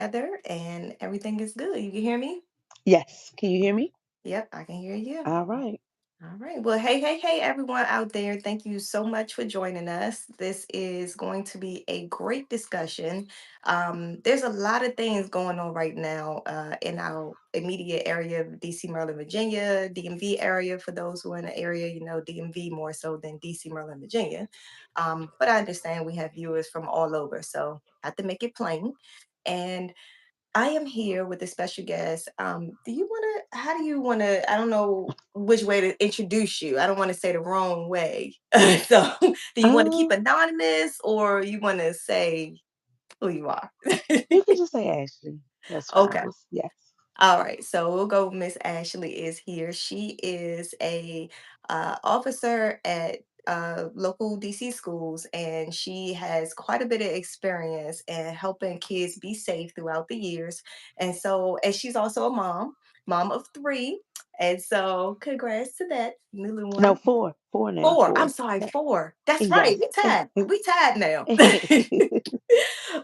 together and everything is good. You can hear me? Yes. Can you hear me? Yep, I can hear you. All right. All right. Well, hey, everyone out there. Thank you so much for joining us. This is going to be a great discussion. There's a lot of things going on right now in our immediate area of DC, Maryland, Virginia, DMV area. For those who are in the area, DMV more so than DC, Maryland, Virginia. But I understand we have viewers from all over. So I have to make it plain. And I am here with a special guest. How do you want to, I don't know which way to introduce you. I don't want to say the wrong way. So, do you want to keep Um, anonymous or you want to say who you are? you could just say Ashley. That's fine. Okay. Just yes. All right, so we'll go. Miss Ashley is here. She is a officer at local DC schools, and she has quite a bit of experience in helping kids be safe throughout the years. And she's also a mom of three. And so, congrats to that little No, one. four. Four now. 4, I'm Four. sorry, Yeah. 4. That's right, Yes. we tied now.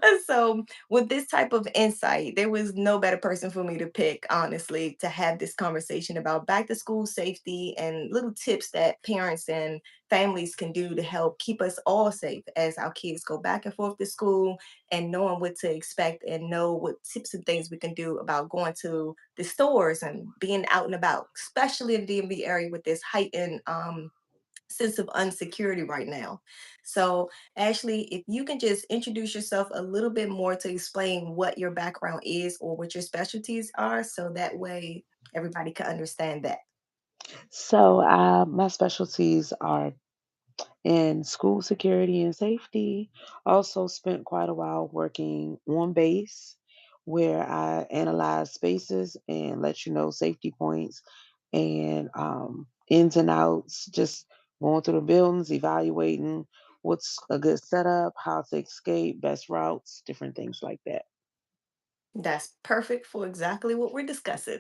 And so, with this type of insight, there was no better person for me to pick, honestly, to have this conversation about back to school safety and little tips that parents and families can do to help keep us all safe as our kids go back and forth to school and knowing what to expect and know what tips and things we can do about going to the stores and being out and about, especially in the DMV area with this heightened sense of unsecurity right now. So, Ashley, if you can just introduce yourself a little bit more to explain what your background is or what your specialties are, so that way everybody can understand that. So, my specialties are in school security and safety. Also, spent quite a while working on base, where I analyze spaces and let you know safety points and ins and outs. Just going through the buildings, evaluating what's a good setup, how to escape, best routes, different things like that. That's perfect for exactly what we're discussing.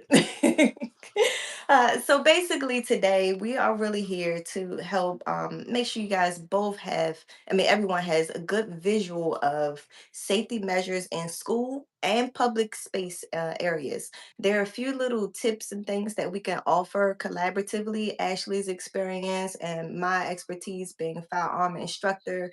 So basically, today we are really here to help make sure you guys both have, I mean, everyone has a good visual of safety measures in school and public space areas. There are a few little tips and things that we can offer collaboratively. Ashley's experience and my expertise being a firearm instructor,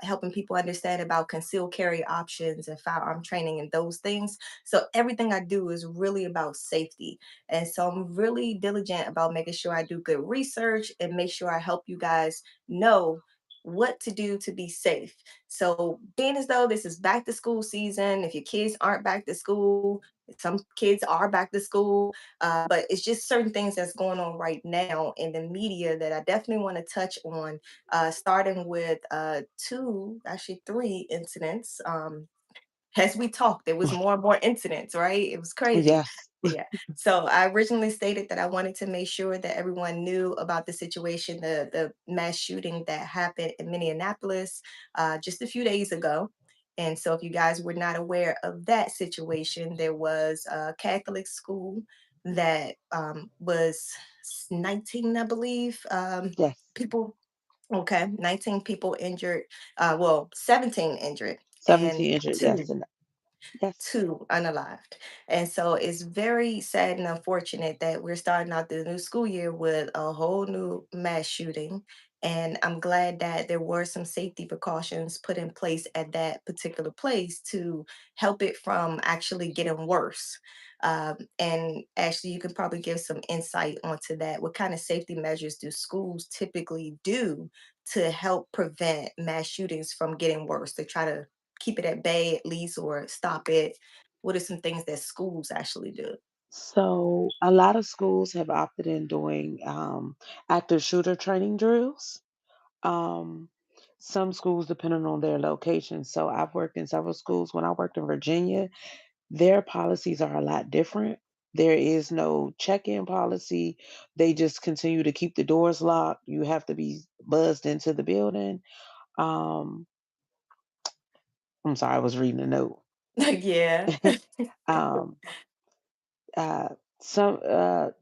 helping people understand about concealed carry options and firearm training and those things. So everything I do is really about safety. And so I'm really diligent about making sure I do good research and make sure I help you guys know what to do to be safe. So, being as though this is back to school season, if your kids aren't back to school, some kids are back to school, but it's just certain things that's going on right now in the media that I definitely want to touch on, starting with two, actually three incidents. As we talked, there was more and more incidents, right? It was crazy. Yes. Yeah. So I originally stated that I wanted to make sure that everyone knew about the situation, the mass shooting that happened in Minneapolis just a few days ago. And so if you guys were not aware of that situation, there was a Catholic school that was 19, I believe, Yes. people. Okay, 19 people injured. Well, 17 injured, and 17 injured. Yes. two And yes. two unalived. And so it's very sad and unfortunate that we're starting out the new school year with a whole new mass shooting. And I'm glad that there were some safety precautions put in place at that particular place to help it from actually getting worse. And actually, you can probably give some insight onto that. What kind of safety measures do schools typically do to help prevent mass shootings from getting worse? To try to keep it at bay at least or stop it? What are some things that schools actually do? So a lot of schools have opted in doing active shooter training drills. Um, some schools, depending on their location. So I've worked in several schools. When I worked in Virginia, their policies are a lot different. There is no check-in policy. They just continue to keep the doors locked. You have to be buzzed into the building. Um, I'm sorry, I was reading a note. Yeah. um, uh, Some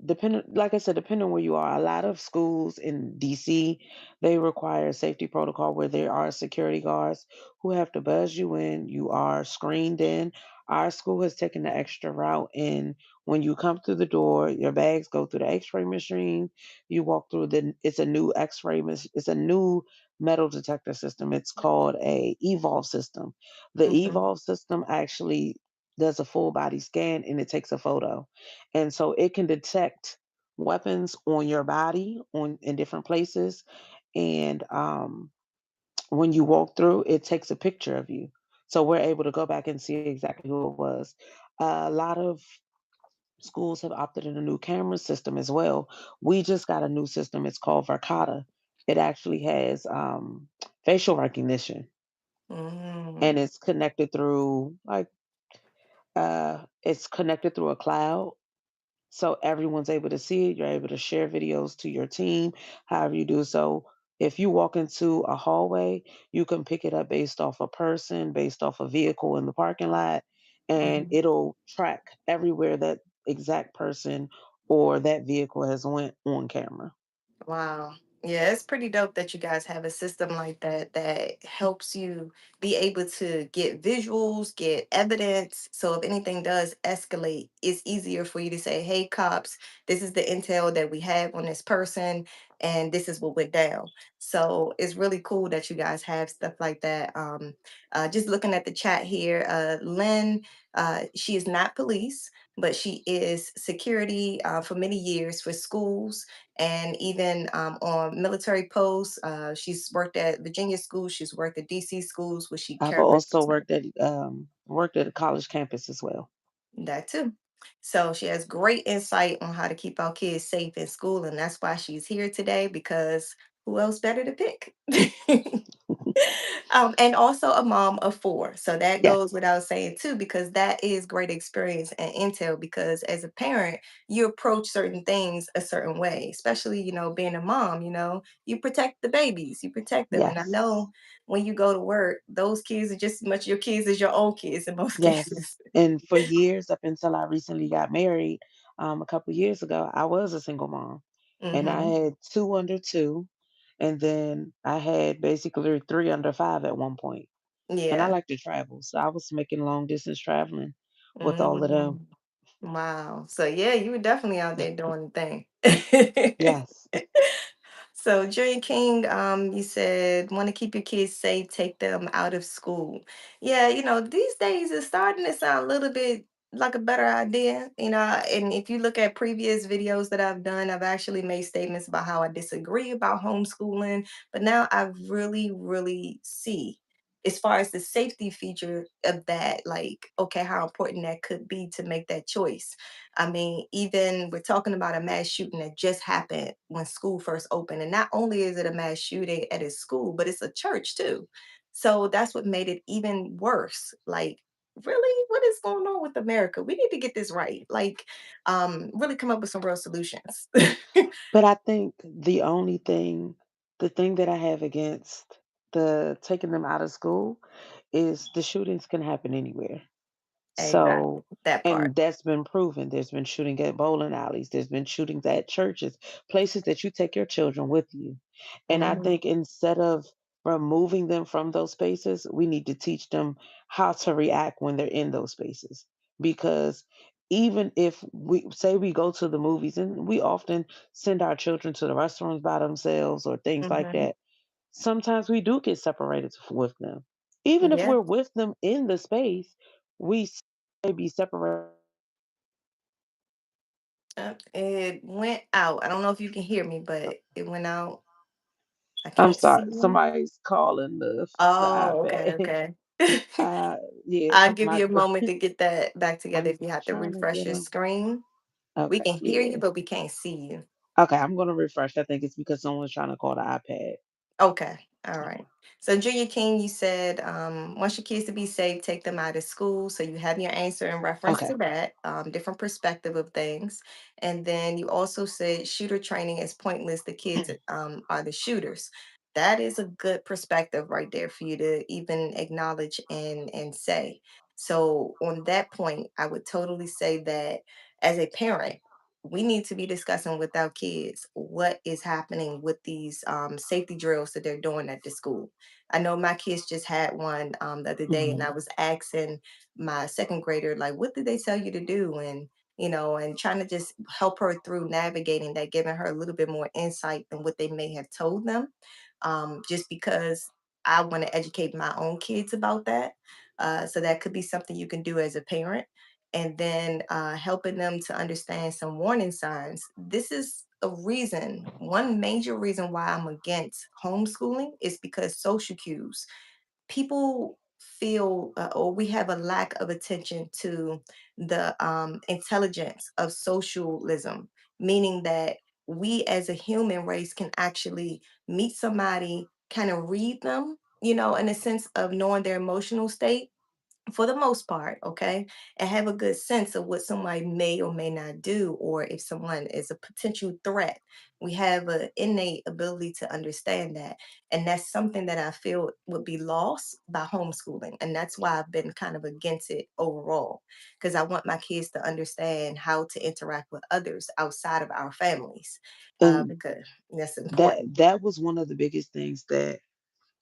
depending, like I said, depending on where you are, a lot of schools in DC, they require a safety protocol where there are security guards who have to buzz you in. You are screened in. Our school has taken the extra route, and when you come through the door, your bags go through the X-ray machine. You walk through the. It's a new X-ray. It's a new metal detector system. It's called a Evolve system. The Mhm. Evolve system actually does a full body scan and it takes a photo, and so it can detect weapons on your body on in different places. And when you walk through, it takes a picture of you. So we're able to go back and see exactly who it was. A lot of schools have opted in a new camera system as well. We just got a new system. It's called Verkada. It actually has facial recognition, and Mm. it's connected through a cloud. So everyone's able to see it. You're able to share videos to your team, however you do. So if you walk into a hallway, you can pick it up based off a person, based off a vehicle in the parking lot, and Mhm. it'll track everywhere that exact person or that vehicle has went on camera. Wow. Yeah, it's pretty dope that you guys have a system like that that helps you be able to get visuals, get evidence. So if anything does escalate, it's easier for you to say, hey, cops, this is the intel that we have on this person, and this is what went down. So it's really cool that you guys have stuff like that. Just looking at the chat here, Lynn, she is not police, but she is security for many years for schools and even on military posts. She's worked at Virginia schools, she's worked at DC schools where she I've carried also worked at a college campus as well. that too. So she has great insight on how to keep our kids safe in school, and that's why she's here today because who else better to pick? And also a mom of four. So that goes Yes, without saying too, because that is great experience and intel. Because as a parent, you approach certain things a certain way, especially, being a mom, you protect the babies, you protect them. And I yes. know when you go to work, those kids are just as much your kids as your own kids in most Yes, cases. and for years, up until I recently got married, a couple years ago, I was a single mom, and I Hmm. had 2 under 2, and then I had basically 3 under 5 at one point, and I Yeah. like to travel, so I was making long distance traveling with all of them. Mhm. Wow. So yeah, you were definitely out there doing the thing. Yes. So, Junior King, you said want to keep your kids safe, take them out of school. Yeah, these days it's starting to sound a little bit like a better idea. And if you look at previous videos that I've done, I've actually made statements about how I disagree about homeschooling, but now I really, really see as far as the safety feature of that, like, okay, how important that could be to make that choice. I mean, even we're talking about a mass shooting that just happened when school first opened. And not only is it a mass shooting at a school, but it's a church too. So that's what made it even worse. Like, really, what is going on with America? We need to get this right. Like, really come up with some real solutions. But I think the thing that I have against the taking them out of school is the shootings can happen anywhere. Exactly. So, That part. and that's been proven. There's been shooting at bowling alleys. There's been shootings at churches, places that you take your children with you. And I Mhm. think instead of removing them from those spaces, we need to teach them how to react when they're in those spaces. Because even if we say we go to the movies, and we often send our children to the restaurants by themselves or things like Mhm. that, sometimes we do get separated with them. Even if Yeah. we're with them in the space, we may be separated. It went out. I don't know if you can hear me, but it went out. I I'm can't see sorry, you. somebody's calling the Oh, okay, iPad. okay. Yeah, I'll give my you a moment to get that back together I'm if you have to trying to refresh get your them. screen. We Okay, can hear you, yeah. but we can't see you. Okay, I'm gonna refresh. I think it's because someone's trying to call the iPad. Okay. All Hold right. So Junior King, you said want your kids to be safe, take them out of school. So you have your answer in on. reference Okay. to that, different perspective of things. And then you also said shooter training is pointless. The kids are the shooters. That is a good perspective right there for you to even acknowledge and say. So on that point, I would totally say that as a parent. we need to be discussing with our kids what is happening with these safety drills that they're doing at the school. I know my kids just had one the other day, and I Mhm. was asking my second grader, like, what did they tell you to do? And, and trying to just help her through navigating that, giving her a little bit more insight than what they may have told them, just because I want to educate my own kids about that. So that could be something you can do as a parent, and then helping them to understand some warning signs. This is a reason, one major reason why I'm against homeschooling is because social cues. People feel, or we have a lack of attention to the intelligence of socialism, meaning that we as a human race can actually meet somebody, kind of read them, in a sense of knowing their emotional state for the most part, okay, and have a good sense of what somebody may or may not do, or if someone is a potential threat. We have an innate ability to understand that. And that's something that I feel would be lost by homeschooling. And that's why I've been kind of against it overall, because I want my kids to understand how to interact with others outside of our families, And because that's important. that was one of the biggest things that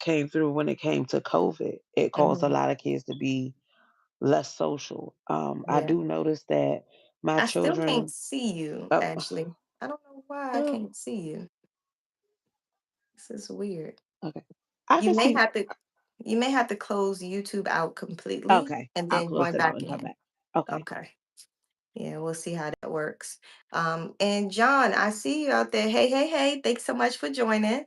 came through when it came to COVID. It caused a Hmm. lot of kids to be less social. I Yeah. do notice that my I still can't children. see you, Oh, actually. I don't know why I uh, can't see you. This is weird. okay, I You can may see. have to you may have to close YouTube out completely Okay, and I'll then close join it out back and come in. back. Okay. Okay. Yeah, we'll see how that works. And John, I see you out there. Hey, hey, hey, thanks so much for joining.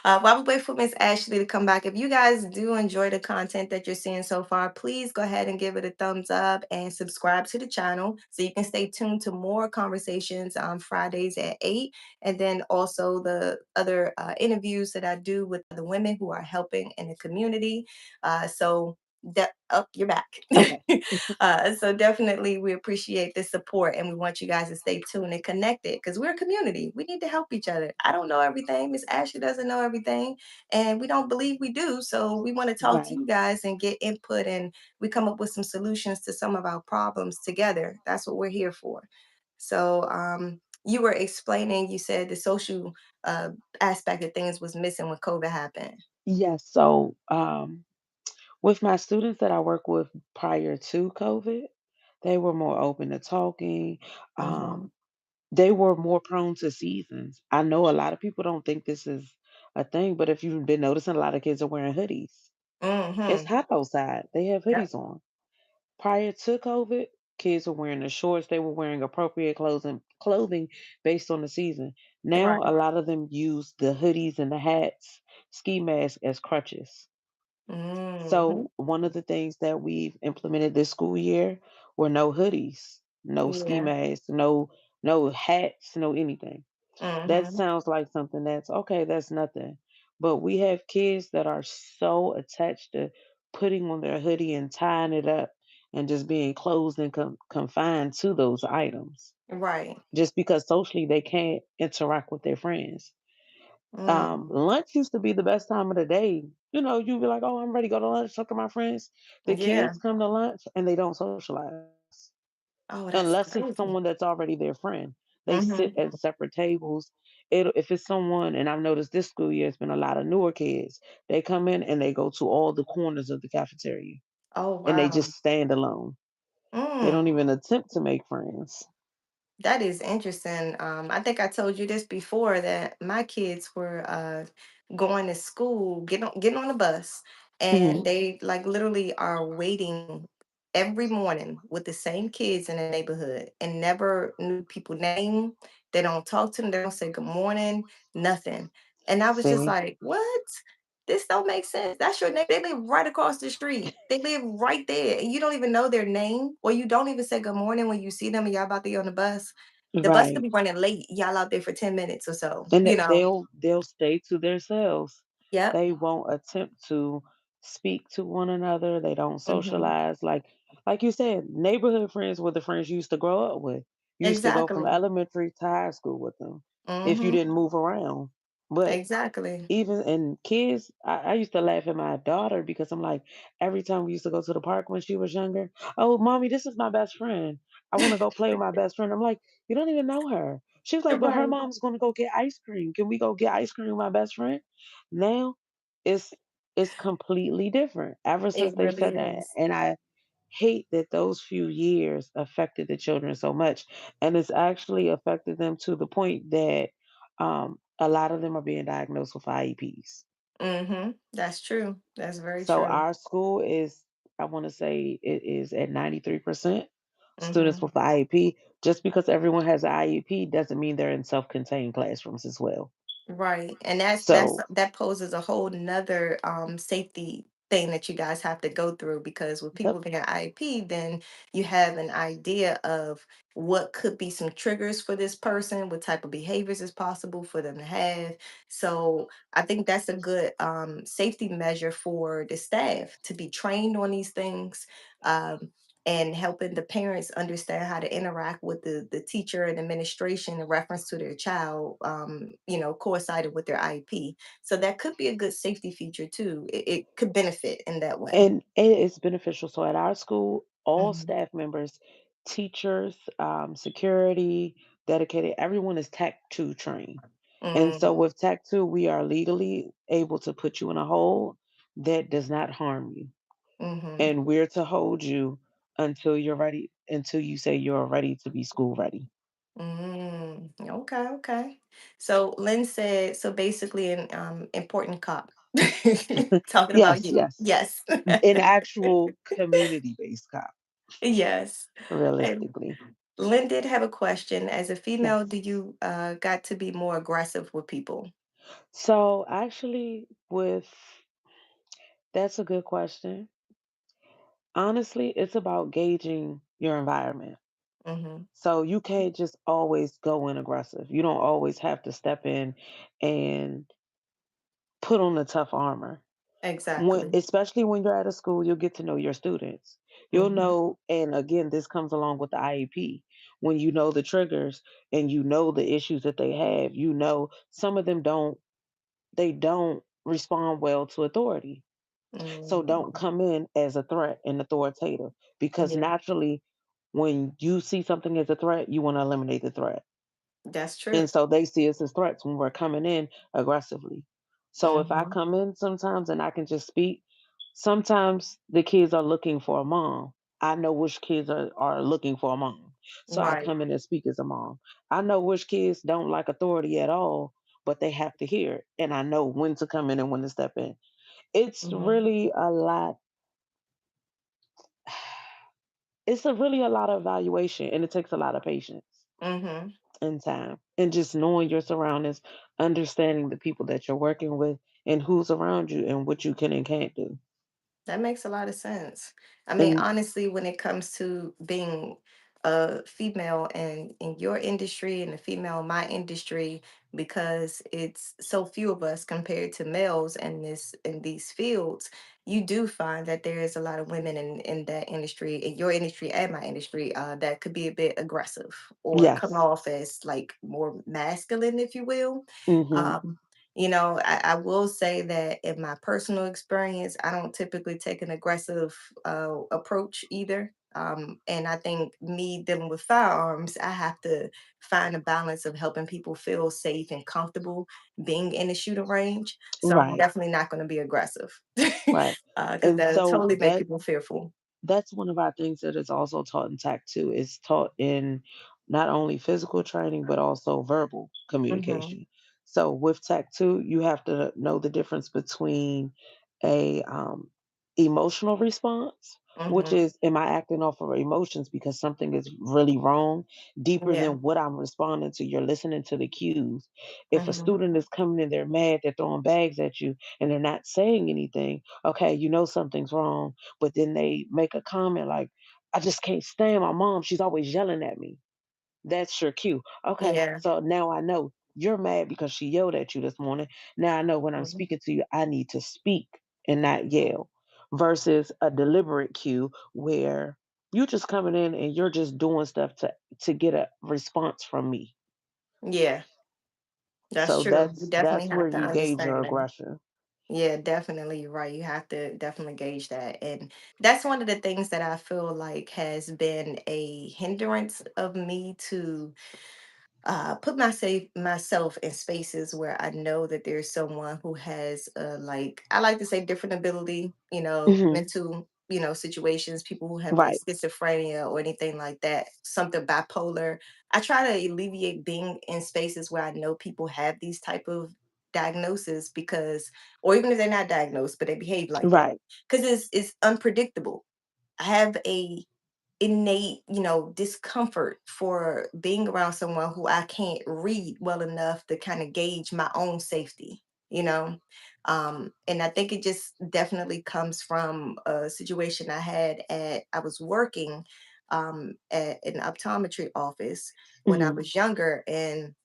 While we wait for Miss Ashley to come back, if you guys do enjoy the content that you're seeing so far, please go ahead and give it a thumbs up and subscribe to the channel so you can stay tuned to more conversations on Fridays at 8. And then also the other interviews that I do with the women who are helping in the community. Up, you're back. Okay. So definitely we appreciate the support, and we want you guys to stay tuned and connected because we're a community. We need to help each other. I don't know everything. Miss Ashley doesn't know everything, and we don't believe we do. So we want to talk to Right. you guys and get input, and we come up with some solutions to some of our problems together. That's what we're here for. So you were explaining, you said the social uh, aspect of things was missing when COVID happened. Yes. So, with my students that I work with prior to COVID, they were more open to talking. Mm-hmm. Um, they were more prone to seasons. I know a lot of people don't think this is a thing, but if you've been noticing, a lot of kids are wearing hoodies. It's Mm-hmm. hot outside. They have Yep. hoodies on. Prior to COVID, kids were wearing the shorts. They were wearing appropriate clothing based on the season. Now, Right. a lot of them use the hoodies and the hats, ski masks as crutches. Mm-hmm. So one of the things that we've implemented this school year were no hoodies, no ski Yeah. masks, no hats, no anything. That Mm-hmm. sounds like something that's okay, that's nothing. But we have kids that are so attached to putting on their hoodie and tying it up and just being closed and confined to those items Right. just because socially they can't interact with their friends. Mm. Lunch used to be the best time of the day. You know, you'd be like, "Oh, I'm ready to go to lunch, talk to my friends." The Yeah. kids come to lunch and they don't socialize Oh, that's unless it's crazy. someone that's already their friend. They sit Mhm. at separate tables. If it's someone, and I've noticed this school year, it's been a lot of newer kids. They come in and they go to all the corners of the cafeteria Oh, and they wow. just stand alone. They Mm. don't even attempt to make friends. That is interesting. I think I told you this before that my kids were going to school, getting on the bus, and Hmm. they like literally are waiting every morning with the same kids in the neighborhood and never knew people name. They don't talk to them. They don't say good morning, nothing. And I was just See, like, what? This don't make sense. That's your neighbor. They live right across the street. They live right there. And you don't even know their name, or you don't even say good morning when you see them and y'all about to get on the bus. The bus could right? be running late, y'all out there for 10 minutes or so, And you know? they'll stay to themselves. Yep. They won't attempt to speak to one another. They don't Mhm. socialize. Like you said, neighborhood friends were the friends you used to grow up with. You used to go from Exactly. elementary to high school with them if you Mhm. didn't move around. But Exactly. even and kids, I used to laugh at my daughter because I'm like, every time we used to go to the park when she was younger, oh, mommy, this is my best friend. I want to go play with my best friend. I'm like, you don't even know her. She was like, but her Right. mom's going to go get ice cream. Can we go get ice cream with my best friend? Now it's it's completely different ever It since they've really said that. is. And I hate that those few years affected the children so much. And it's actually affected them to the point that a lot of them are being diagnosed with IEPs. That's true. That's very So true. our school is, I want to say it is at 93% students Mhm. with IEP. Just because everyone has an IEP doesn't mean they're in self-contained classrooms as well. Right. And that's So, that poses a whole nother safety thing that you guys have to go through, because with yep. people being IEP, then you have an idea of what could be some triggers for this person, what type of behaviors is possible for them to have. So I think that's a good safety measure for the staff to be trained on these things. Um, and helping the parents understand how to interact with the teacher and administration in reference to their child, coincided with their IEP. So that could be a good safety feature too. It could benefit in that way. And it is beneficial. So at our school, all Hmm. staff members, teachers, security, dedicated, everyone is Tech 2 trained. And so Mm, with Tech 2, we are legally able to put you in a hold that does not harm you. hmm And we're to hold you until you're ready, until you say you're ready to be school ready. Okay, okay. So Lynn said, so basically an important cop. Talking about Yes, you. yes. Yes. An actual community-based cop, Yes. And realistically. Lynn did have a question. As a female, do Yes. you got to be more aggressive with people? So actually, with that's a good question. Honestly, it's about gauging your environment. Hmm. So you can't just always go in aggressive. You don't always have to step in and put on the tough armor. When, Exactly. especially when you're at a school, you'll get to know your students. You'll Hmm. know, and again, this comes along with the IEP. When you know the triggers and you know the issues that they have, you know some of them don't respond well to authority. So don't Hmm. come in as a threat and authoritative because Yeah, naturally, when you see something as a threat, you want to eliminate the threat. that's true. And so they see us as threats when we're coming in aggressively. So if I Hmm. come in sometimes and I can just speak, sometimes the kids are looking for a mom. I know which kids are looking for a mom. So I Right. come in and speak as a mom. I know which kids don't like authority at all, but they have to hear it. And I know when to come in and when to step in. It's Hmm. really a lot. It's a really a lot of evaluation and it takes a lot of patience Hmm. and time and just knowing your surroundings, understanding the people that you're working with and who's around you and what you can and can't do. That makes a lot of sense. I mean, And honestly, when it comes to being a female in your industry and a female in my industry, because it's so few of us compared to males in these fields, you do find that there is a lot of women in that industry, in your industry and my industry, that could be a bit aggressive or come yes. off as like more masculine, if you will. Mhm. Um, I will say that in my personal experience, I don't typically take an aggressive approach either. And I think me dealing with firearms, I have to find a balance of helping people feel safe and comfortable being in the shooting range. So I'm Right. definitely not going to be aggressive Right. because And that'll so totally make people fearful. that's one of our things that is also taught in TAC too. It's taught in not only physical training but also verbal Hmm. communication. So with TAC 2, you have to know the difference between a emotional response, which Hmm. is am I acting off of emotions because something is really wrong, deeper Yeah. than what I'm responding to. You're listening to the cues. If a Hmm. student is coming in, they're mad, they're throwing bags at you, and they're not saying anything. Okay, you know something's wrong, but then they make a comment like, I just can't stand my mom. She's always yelling at me. That's your cue. Okay, Yeah. so now I know you're mad because she yelled at you this morning. Now I know when I'm Mhm. speaking to you, I need to speak and not yell versus a deliberate cue where you just coming in and you're just doing stuff to get a response from me. Yeah, that's So true. You that's definitely where have to you gauge your understand that. aggression. Yeah, definitely. You're right. You have to definitely gauge that. And that's one of the things that I feel like has been a hindrance of me to put myself in spaces where I know that there's someone who has like I like to say different ability, Hmm. mental, situations, people who have like Right, schizophrenia or anything like that, something bipolar. I try to alleviate being in spaces where I know people have these type of diagnoses because or even if they're not diagnosed, but they behave like that. right, Because it's unpredictable. I have a innate, discomfort for being around someone who I can't read well enough to kind of gauge my own safety, you know? And I think it just definitely comes from a situation I was working at an optometry office when I hmm, was younger. And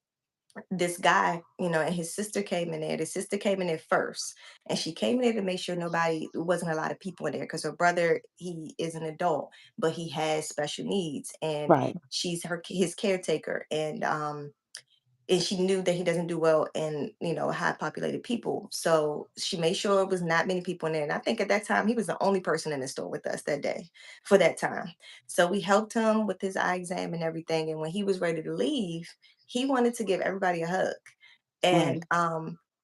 this guy, and his sister came in there. The sister came in there first, and she came in there to make sure nobody, there wasn't a lot of people in there because her brother, he is an adult, but he has special needs, and right, she's his caretaker, and she knew that he doesn't do well in high populated people, so she made sure it was not many people in there. And I think at that time he was the only person in the store with us that day for that time. So we helped him with his eye exam and everything, and when he was ready to leave, he wanted to give everybody a hug. And right,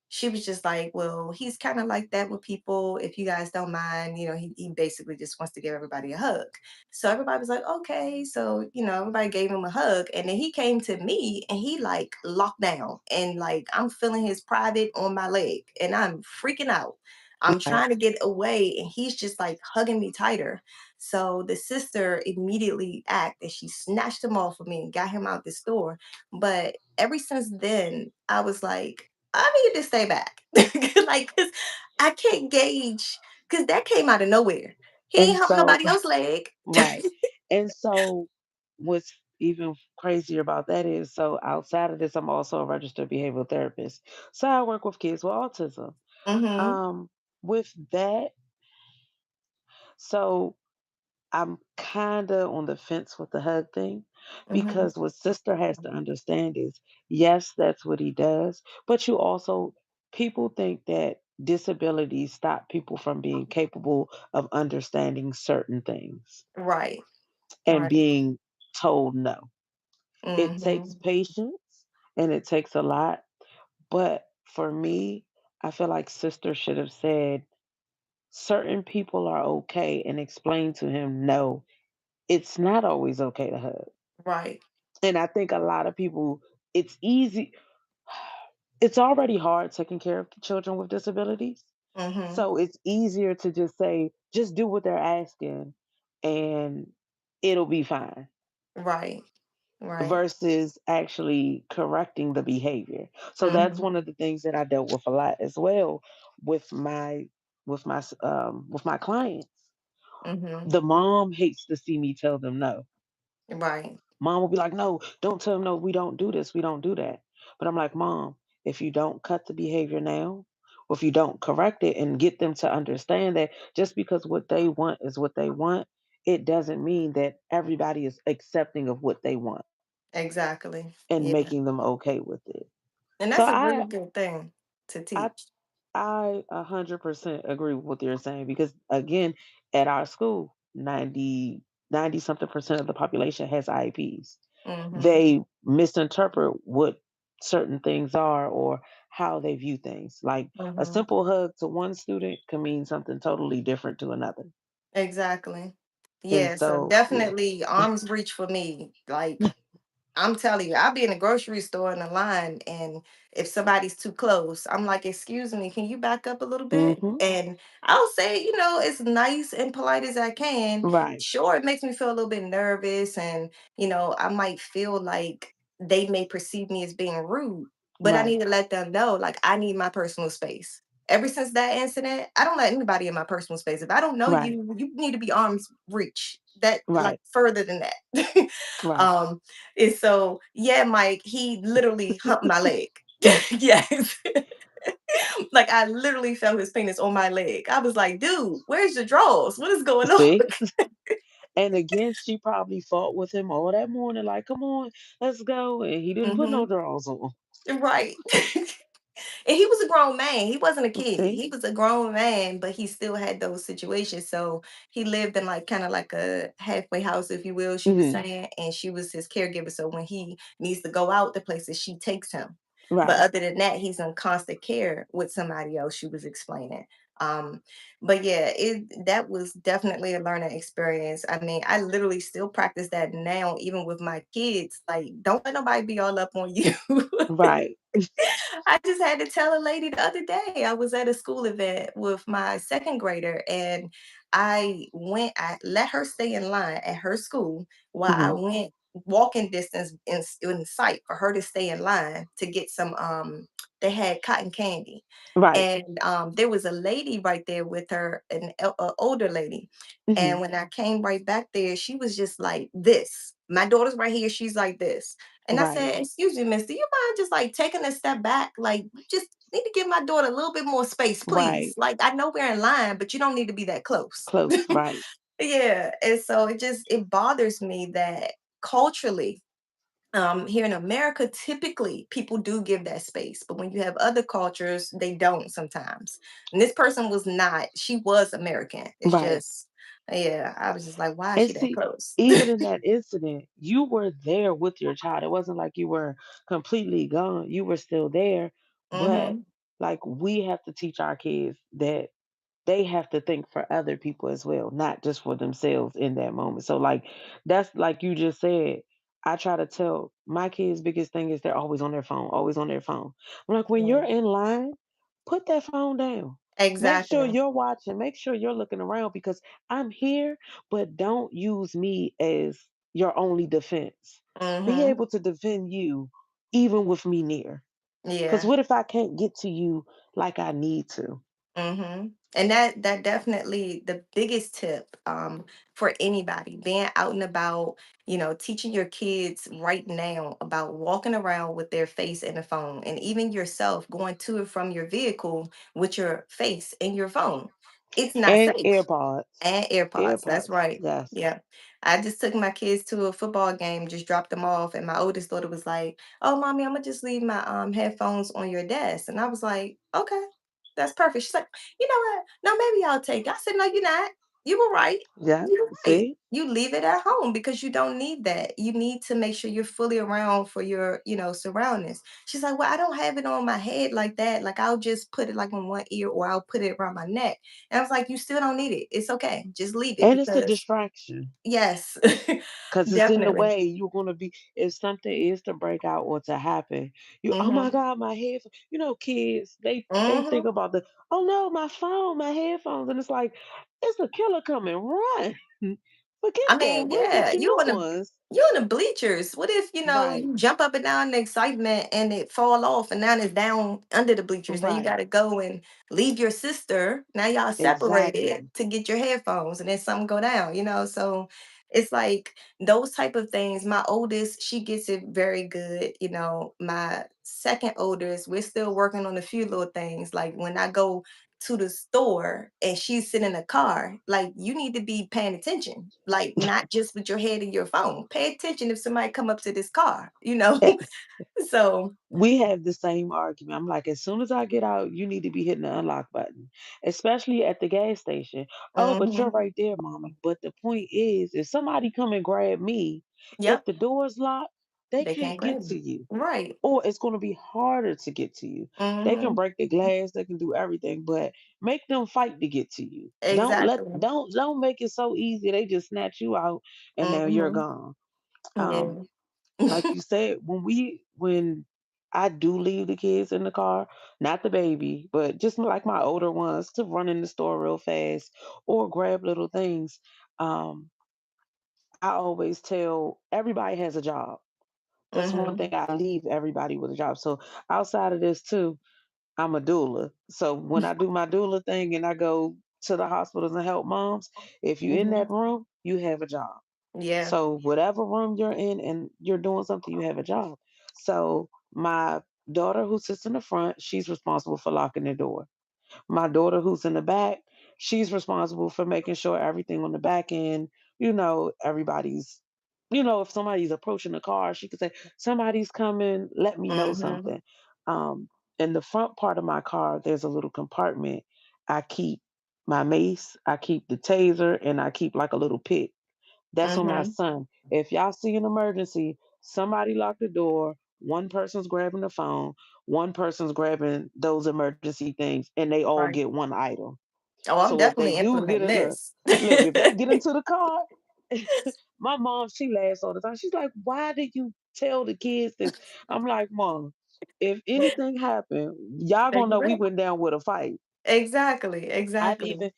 she was just like, well, he's kind of like that with people, if you guys don't mind, he basically just wants to give everybody a hug. So everybody was like, okay. So, everybody gave him a hug. And then he came to me and he like locked down. And like I'm feeling his private on my leg and I'm freaking out. I'm right, trying to get away and he's just like hugging me tighter. So the sister immediately acted. She snatched him off of me and got him out the store. But ever since then, I was like, I need to stay back. Like, 'cause I can't gauge, because that came out of nowhere. He ain't and help so nobody else leg. right. And so what's even crazier about that is so outside of this, I'm also a registered behavioral therapist. So I work with kids with autism. Mhm, Um, with that, so I'm kinda on the fence with the hug thing mhm. because what sister has to understand is yes, that's what he does, but you also people think that disabilities stop people from being capable of understanding certain things Right, and right. being told no. It takes Mhm, patience and it takes a lot. But for me, I feel like sister should have said certain people are okay and explained to him, no, it's not always okay to hug. right. And I think a lot of people, it's easy. It's already hard taking care of children with disabilities. Mhm, So it's easier to just say, just do what they're asking and it'll be fine right, right. versus actually correcting the behavior. So that's Mhm, one of the things that I dealt with a lot as well with with my clients. mhm. The mom hates to see me tell them no. Right, Mom will be like, "No, don't tell them no, we don't do this, we don't do that." But I'm like, "Mom, if you don't cut the behavior now, or if you don't correct it and get them to understand that just because what they want is what they want, it doesn't mean that everybody is accepting of what they want exactly. and Yeah, making them okay with it." and So that's a really good thing to I teach. I 100% agree with what you're saying because again, at our school, 90 something percent of the population has IEPs. Mhm, They misinterpret what certain things are or how they view things. Like a mhm. simple hug to one student can mean something totally different to another. Exactly. And Yeah, so so, yeah. definitely arms reach for me. Like I'm telling you, I'll be in a grocery store in a line, and if somebody's too close, I'm like, "Excuse me, can you back up a little bit?" Mhm. And I'll say, as nice and polite as I can. Right. Sure, it makes me feel a little bit nervous, and I might feel like they may perceive me as being rude, but I Right. need to let them know, like, I need my personal space. Ever since that incident, I don't let anybody in my personal space. If I don't know Right. you, you need to be arms reach. That like Right. further than that. Right. um, and so, yeah, Mike, he literally humped my leg. Yes. Like I literally felt his penis on my leg. I was like, dude, where's your drawers? What is going on? See? And again, she probably fought with him all that morning, like, come on, let's go. And he didn't put no Hmm. drawers on. Right. And he was a grown man. He wasn't a kid. See? He was a grown man, but he still had those situations. So he lived in like kind of like a halfway house, if you will, she was Hmm. saying, and she was his caregiver. So when he needs to go out the places, she takes him. But Right. other than that, he's in constant care with somebody else, she was explaining. Um, but yeah, it that was definitely a learning experience. I mean, I literally still practice that now, even with my kids. Like, don't let nobody be all up on you. Right. I just had to tell a lady the other day. I was at a school event with my second grader, and I let her stay in line at her school while I Hmm. went walking distance in sight for her to stay in line to get some they had cotton candy. Right. And there was a lady right there with her, an older lady. Hmm. And when I came right back there, she was just like this. My daughter's right here. She's like this. And I Right. said, "Excuse me, miss, do you mind just like taking a step back? Like, you just need to give my daughter a little bit more space, please. Right. Like, I know we're in line, but you don't need to be that close." Close. Right. Yeah. And so it bothers me that culturally, here in America, typically people do give that space, but when you have other cultures, they don't sometimes. And this person was not, she was American. It's Right. just, yeah, I was just like, why is And she that see, close? even in that incident, you were there with your child. It wasn't like you were completely gone. You were still there. But Hmm. like we have to teach our kids that they have to think for other people as well, not just for themselves in that moment. So like that's like you just said, I try to tell my kids biggest thing is they're always on their phone, always on their phone. I'm like, when you're in line, put that phone down. Make sure Exactly. you're watching, make sure you're looking around because I'm here, but don't use me as your only defense. Be Hmm. able to defend you even with me near. Because Yeah. what if I can't get to you like I need to? And that definitely the biggest tip for anybody being out and about, teaching your kids right now about walking around with their face in the phone, and even yourself going to and from your vehicle with your face in your phone. It's not And safe. AirPods. And AirPods, that's AirPods, right. yes. Yeah. I just took my kids to a football game, just dropped them off, and my oldest daughter was like, "Oh, mommy, I'm gonna just leave my headphones on your desk." And I was like, "Okay, that's perfect." She's like, "You know what? No, maybe I'll take it." I said, "No, you're not. You were right. Yeah, You were right. see? You leave it at home because you don't need that. You need to make sure you're fully around for your, surroundings." She's like, "Well, I don't have it on my head like that. Like I'll just put it like in one ear or I'll put it around my neck." And I was like, "You still don't need it. It's okay. Just leave it And it's a because." distraction Yes, because it's in the definitely. way. You're going to be, if something is to break out or to happen, oh my Mhm. God, my headphones. Kids, they think Mhm. about oh no, my phone, my headphones. And it's like, it's a killer coming, run. Forget I that. mean, We'll get yeah, you new ones. you in the bleachers. What if, Right, you jump up and down in excitement and it fall off and now it's down under the bleachers. Now you right. gotta go and leave your sister. Now y'all separated Exactly. to get your headphones and then something go down. So it's like those type of things. My oldest, she gets it very good. My second oldest, we're still working on a few little things. Like when I go to the store and she's sitting in the car, like you need to be paying attention, like not just with your head in your phone. Pay attention if somebody come up to this car. Yes. So, We have the same argument. I'm like, as soon as I get out, you need to be hitting the unlock button, especially at the gas station. Oh, but you're mhm, right there, mommy. But the point is, if somebody come and grab me, if yep, the door's locked, they they can't can't get grab to you. you. Right. Or it's going to be harder to get to you. They can Mhm. break the glass, they can do everything, but make them fight to get to you. Exactly. Don't make it so easy. They just snatch you out and now you're Mhm. gone. Um, Yeah. like you said, when I do leave the kids in the car, not the baby, but just like my older ones to run in the store real fast or grab little things, um, I always tell everybody has a job. That's one thing Mhm. I leave everybody with a job. So outside of this too, I'm a doula. So when I do my doula thing and I go to the hospitals and help moms, if you're in Mhm. that room, you have a job. Yeah. So whatever room you're in and you're doing something, you have a job. So my daughter who sits in the front, she's responsible for locking the door. My daughter who's in the back, she's responsible for making sure everything on the back end, everybody's, if somebody's approaching the car, she could say, somebody's coming, let me know Mhm. something. Um, In the front part of my car, there's a little compartment. I keep my mace, I keep the taser, and I keep like a little pick. That's for my Mhm. son. If y'all see an emergency, somebody lock the door, one person's grabbing the phone, one person's grabbing those emergency things, and they all Right. get one item. Oh, I'm So if they definitely do get implementing in the this. look, if they get into the car, my mom, she laughs all the time. She's like, "Why did you tell the kids this?" I'm like, "Mom, if anything happened, y'all They gonna can know we ready. went down with a fight." Exactly, I've exactly. even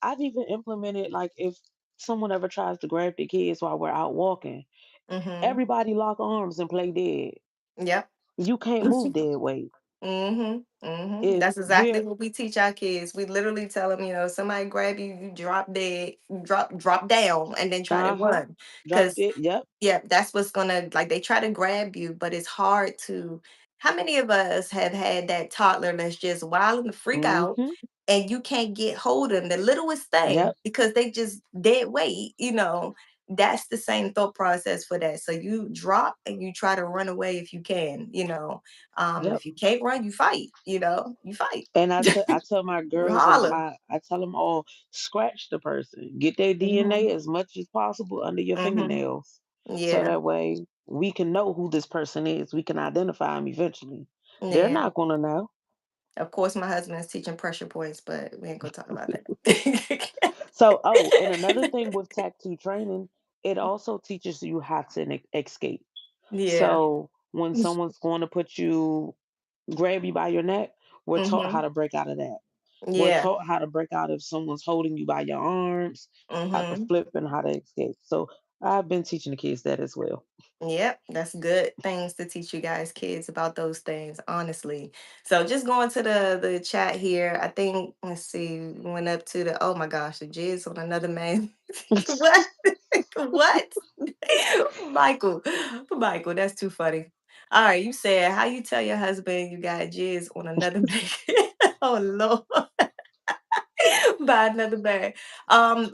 I've even implemented like if someone ever tries to grab the kids while we're out walking, Mhm. everybody lock arms and play dead. Yep. You can't move dead weight. Mhm, mhm. If That's exactly we're what we teach our kids. We literally tell them, somebody grab you, you drop dead, drop down, and then try to uh-huh, run. drop Cause dead, yep. yeah, that's what's gonna like they try to grab you, but it's hard to. How many of us have had that toddler that's just wild and freak out, Mm-hmm. and you can't get hold of them, the littlest Yep, thing, because they just dead weight. That's the same thought process for that. So you drop and you try to run away if you can. yep. If you can't run, you fight. And I tell my You girls and holler. I tell them all, scratch the person, get their DNA Mhm. as much as possible under your Mhm. fingernails, so Yeah. that way we can know who this person is. We can identify them eventually. They're Yeah. not gonna know. Of course, my husband is teaching pressure points, but we ain't gonna talk about that. So, oh, and another thing with tattoo training, it also teaches you how to escape. Yeah. So when someone's going to grab you by your neck, we're taught how Mhm. to break out of that. We're Yeah. taught how to break out if someone's holding you by your arms, how to Mhm. flip and how to escape. So I've been teaching the kids that as well. Yep, that's good things to teach you guys kids about those things, honestly. So just going to the chat here, I think let's see, we went up to the oh my gosh, the jizz on another man. What? What? Michael, Michael, that's too funny. All right, you said how you tell your husband you got jizz on another man. Oh Lord. Buy another bag.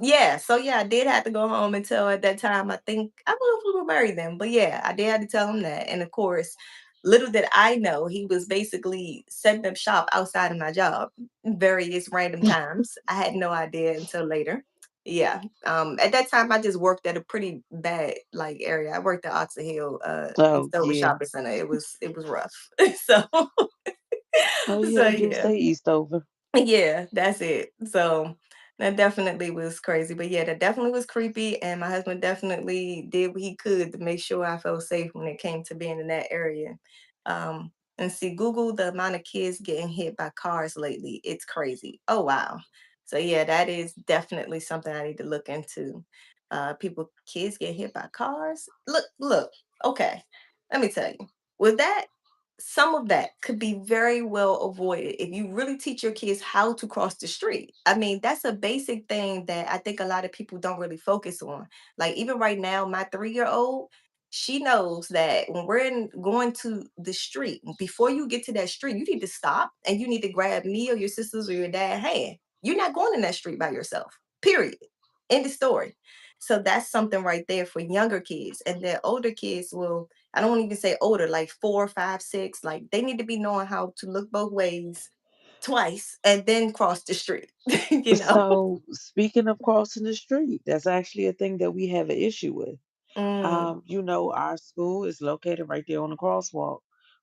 Yeah, so yeah, I did have to go home and tell at that time. I think I don't know if we were married then, but yeah, I did have to tell him that. And of course, little did I know he was basically setting up shop outside of my job various random times. I had no idea until later. Yeah. At that time I just worked at a pretty bad like area. I worked at Oxon Hill, Oh Eastover yeah. Shopping Center. It was rough. so Oh yeah, so I do yeah. say Eastover. Yeah, that's it. So that definitely was crazy. But yeah, that definitely was creepy. And my husband definitely did what he could to make sure I felt safe when it came to being in that area. And see, Google the amount of kids getting hit by cars lately. It's crazy. Oh wow. So yeah, that is definitely something I need to look into. Kids get hit by cars. Look. Okay, let me tell you. With that, some of that could be very well avoided if you really teach your kids how to cross the street. I mean, that's a basic thing that I think a lot of people don't really focus on. Like, even right now, my 3-year old, she knows that when going to the street, before you get to that street, you need to stop and you need to grab me or your sisters or your dad hand. You're not going in that street by yourself, period. End of story. So that's something right there for younger kids. And then older kids will I don't even say older, like 4, 5, 6. Like they need to be knowing how to look both ways twice and then cross the street. you know? So speaking of crossing the street, that's actually a thing that we have an issue with. Mm, Our school is located right there on the crosswalk,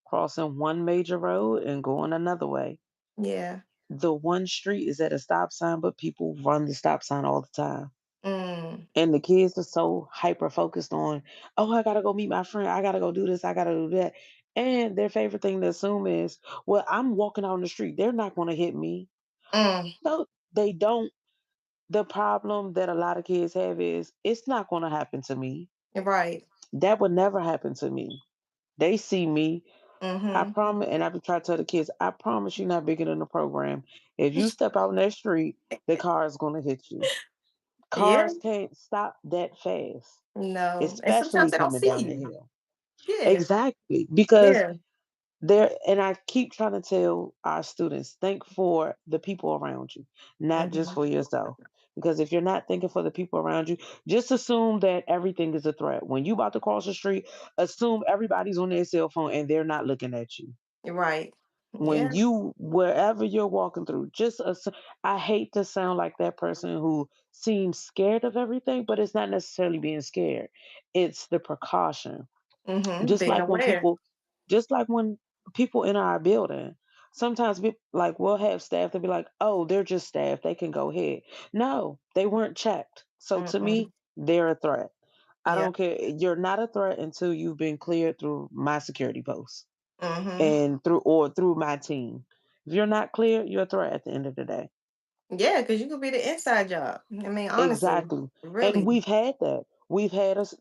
crossing one major road and going another way. yeah. The one street is at a stop sign, but people run the stop sign all the time. Mm, And the kids are so hyper focused on, oh, I gotta go meet my friend. I gotta go do this. I gotta do that. And their favorite thing to assume is, well, I'm walking out on the street. They're not gonna hit me. mm, No, they don't. The problem that a lot of kids have is it's not gonna happen to me. right. That would never happen to me. They see me. I Mm-hmm. promise, and I be trying to tell the kids, I promise you're not bigger than the program. If you step out in that street, the car is gonna hit you. Yeah. Cars can't stop that fast, No. And sometimes especially they don't coming see down the you. hill. Yeah. Exactly, because Yeah. and I keep trying to tell our students, think for the people around you, not just Mm-hmm. for yourself. Because if you're not thinking for the people around you, just assume that everything is a threat. When you about to cross the street, assume everybody's on their cell phone and they're not looking at you. Right. When Yeah. you wherever you're walking through, I hate to sound like that person who seems scared of everything, but it's not necessarily being scared. It's the precaution. Just Being like when aware. people just like when people enter our building, sometimes like we'll have staff that be like, "Oh, they're just staff. They can go ahead." No, they weren't checked. So to me, Mm-mm. they're a threat. I Yeah. don't care. You're not a threat until you've been cleared through my security post Hmm. and through my team. If you're not clear, you're a threat at the end of the day. Yeah, because you could be the inside job. I mean, honestly, Exactly. And really, we've had that. We've had us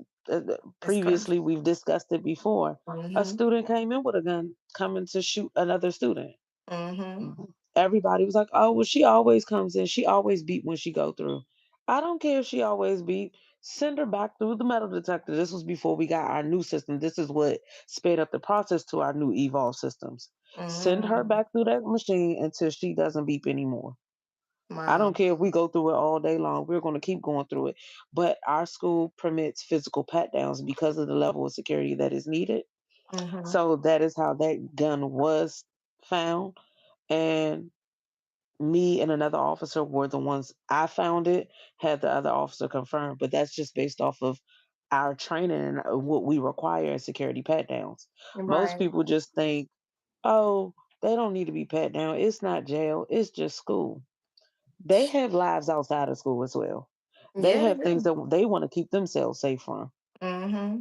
it's crazy. previously, we've discussed it before. A Hmm. student came in with a gun coming to shoot another student. Hmm. Everybody was like, "Oh, well, she always comes in. She always beat when she go through." I don't care if she always beat. Send her back through the metal detector. This was before we got our new system. This is what sped up the process to our new evolve systems. Send her Hmm. back through that machine until she doesn't beep anymore. I don't Wow. care if we go through it all day long. We're going to keep going through it. But our school permits physical pat downs because of the level of security that is needed. Hmm. So that is how that gun was found. And me and another officer were the ones I found it, had the other officer confirm. But that's just based off of our training and what we require in security pat downs. Most Right. people just think, oh, they don't need to be pat down. It's not jail, it's just school. They have lives outside of school as well. They Yeah, they have things do. that they want to keep themselves safe from. Hmm.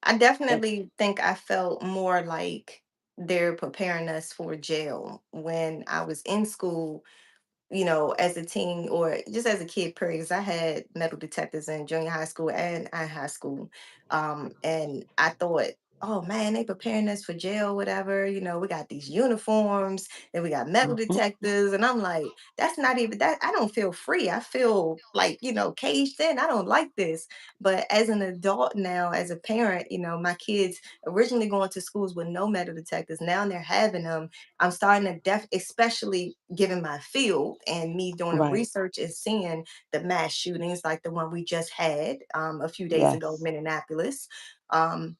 I That definitely think I felt more like they're preparing us for jail when I was in school, as a teen or just as a kid, period. 'Cause I had metal detectors in junior high school and high school. And I thought, oh man, they preparing us for jail, whatever. We got these uniforms and we got metal Mhm. detectors. And I'm like, that's not even that. I don't feel free. I feel like, caged in. I don't like this. But as an adult now, as a parent, my kids originally going to schools with no metal detectors. Now they're having them. I'm starting to especially given my field and me doing the Right. research and seeing the mass shootings like the one we just had a few days ago, Yes. Minneapolis. Um,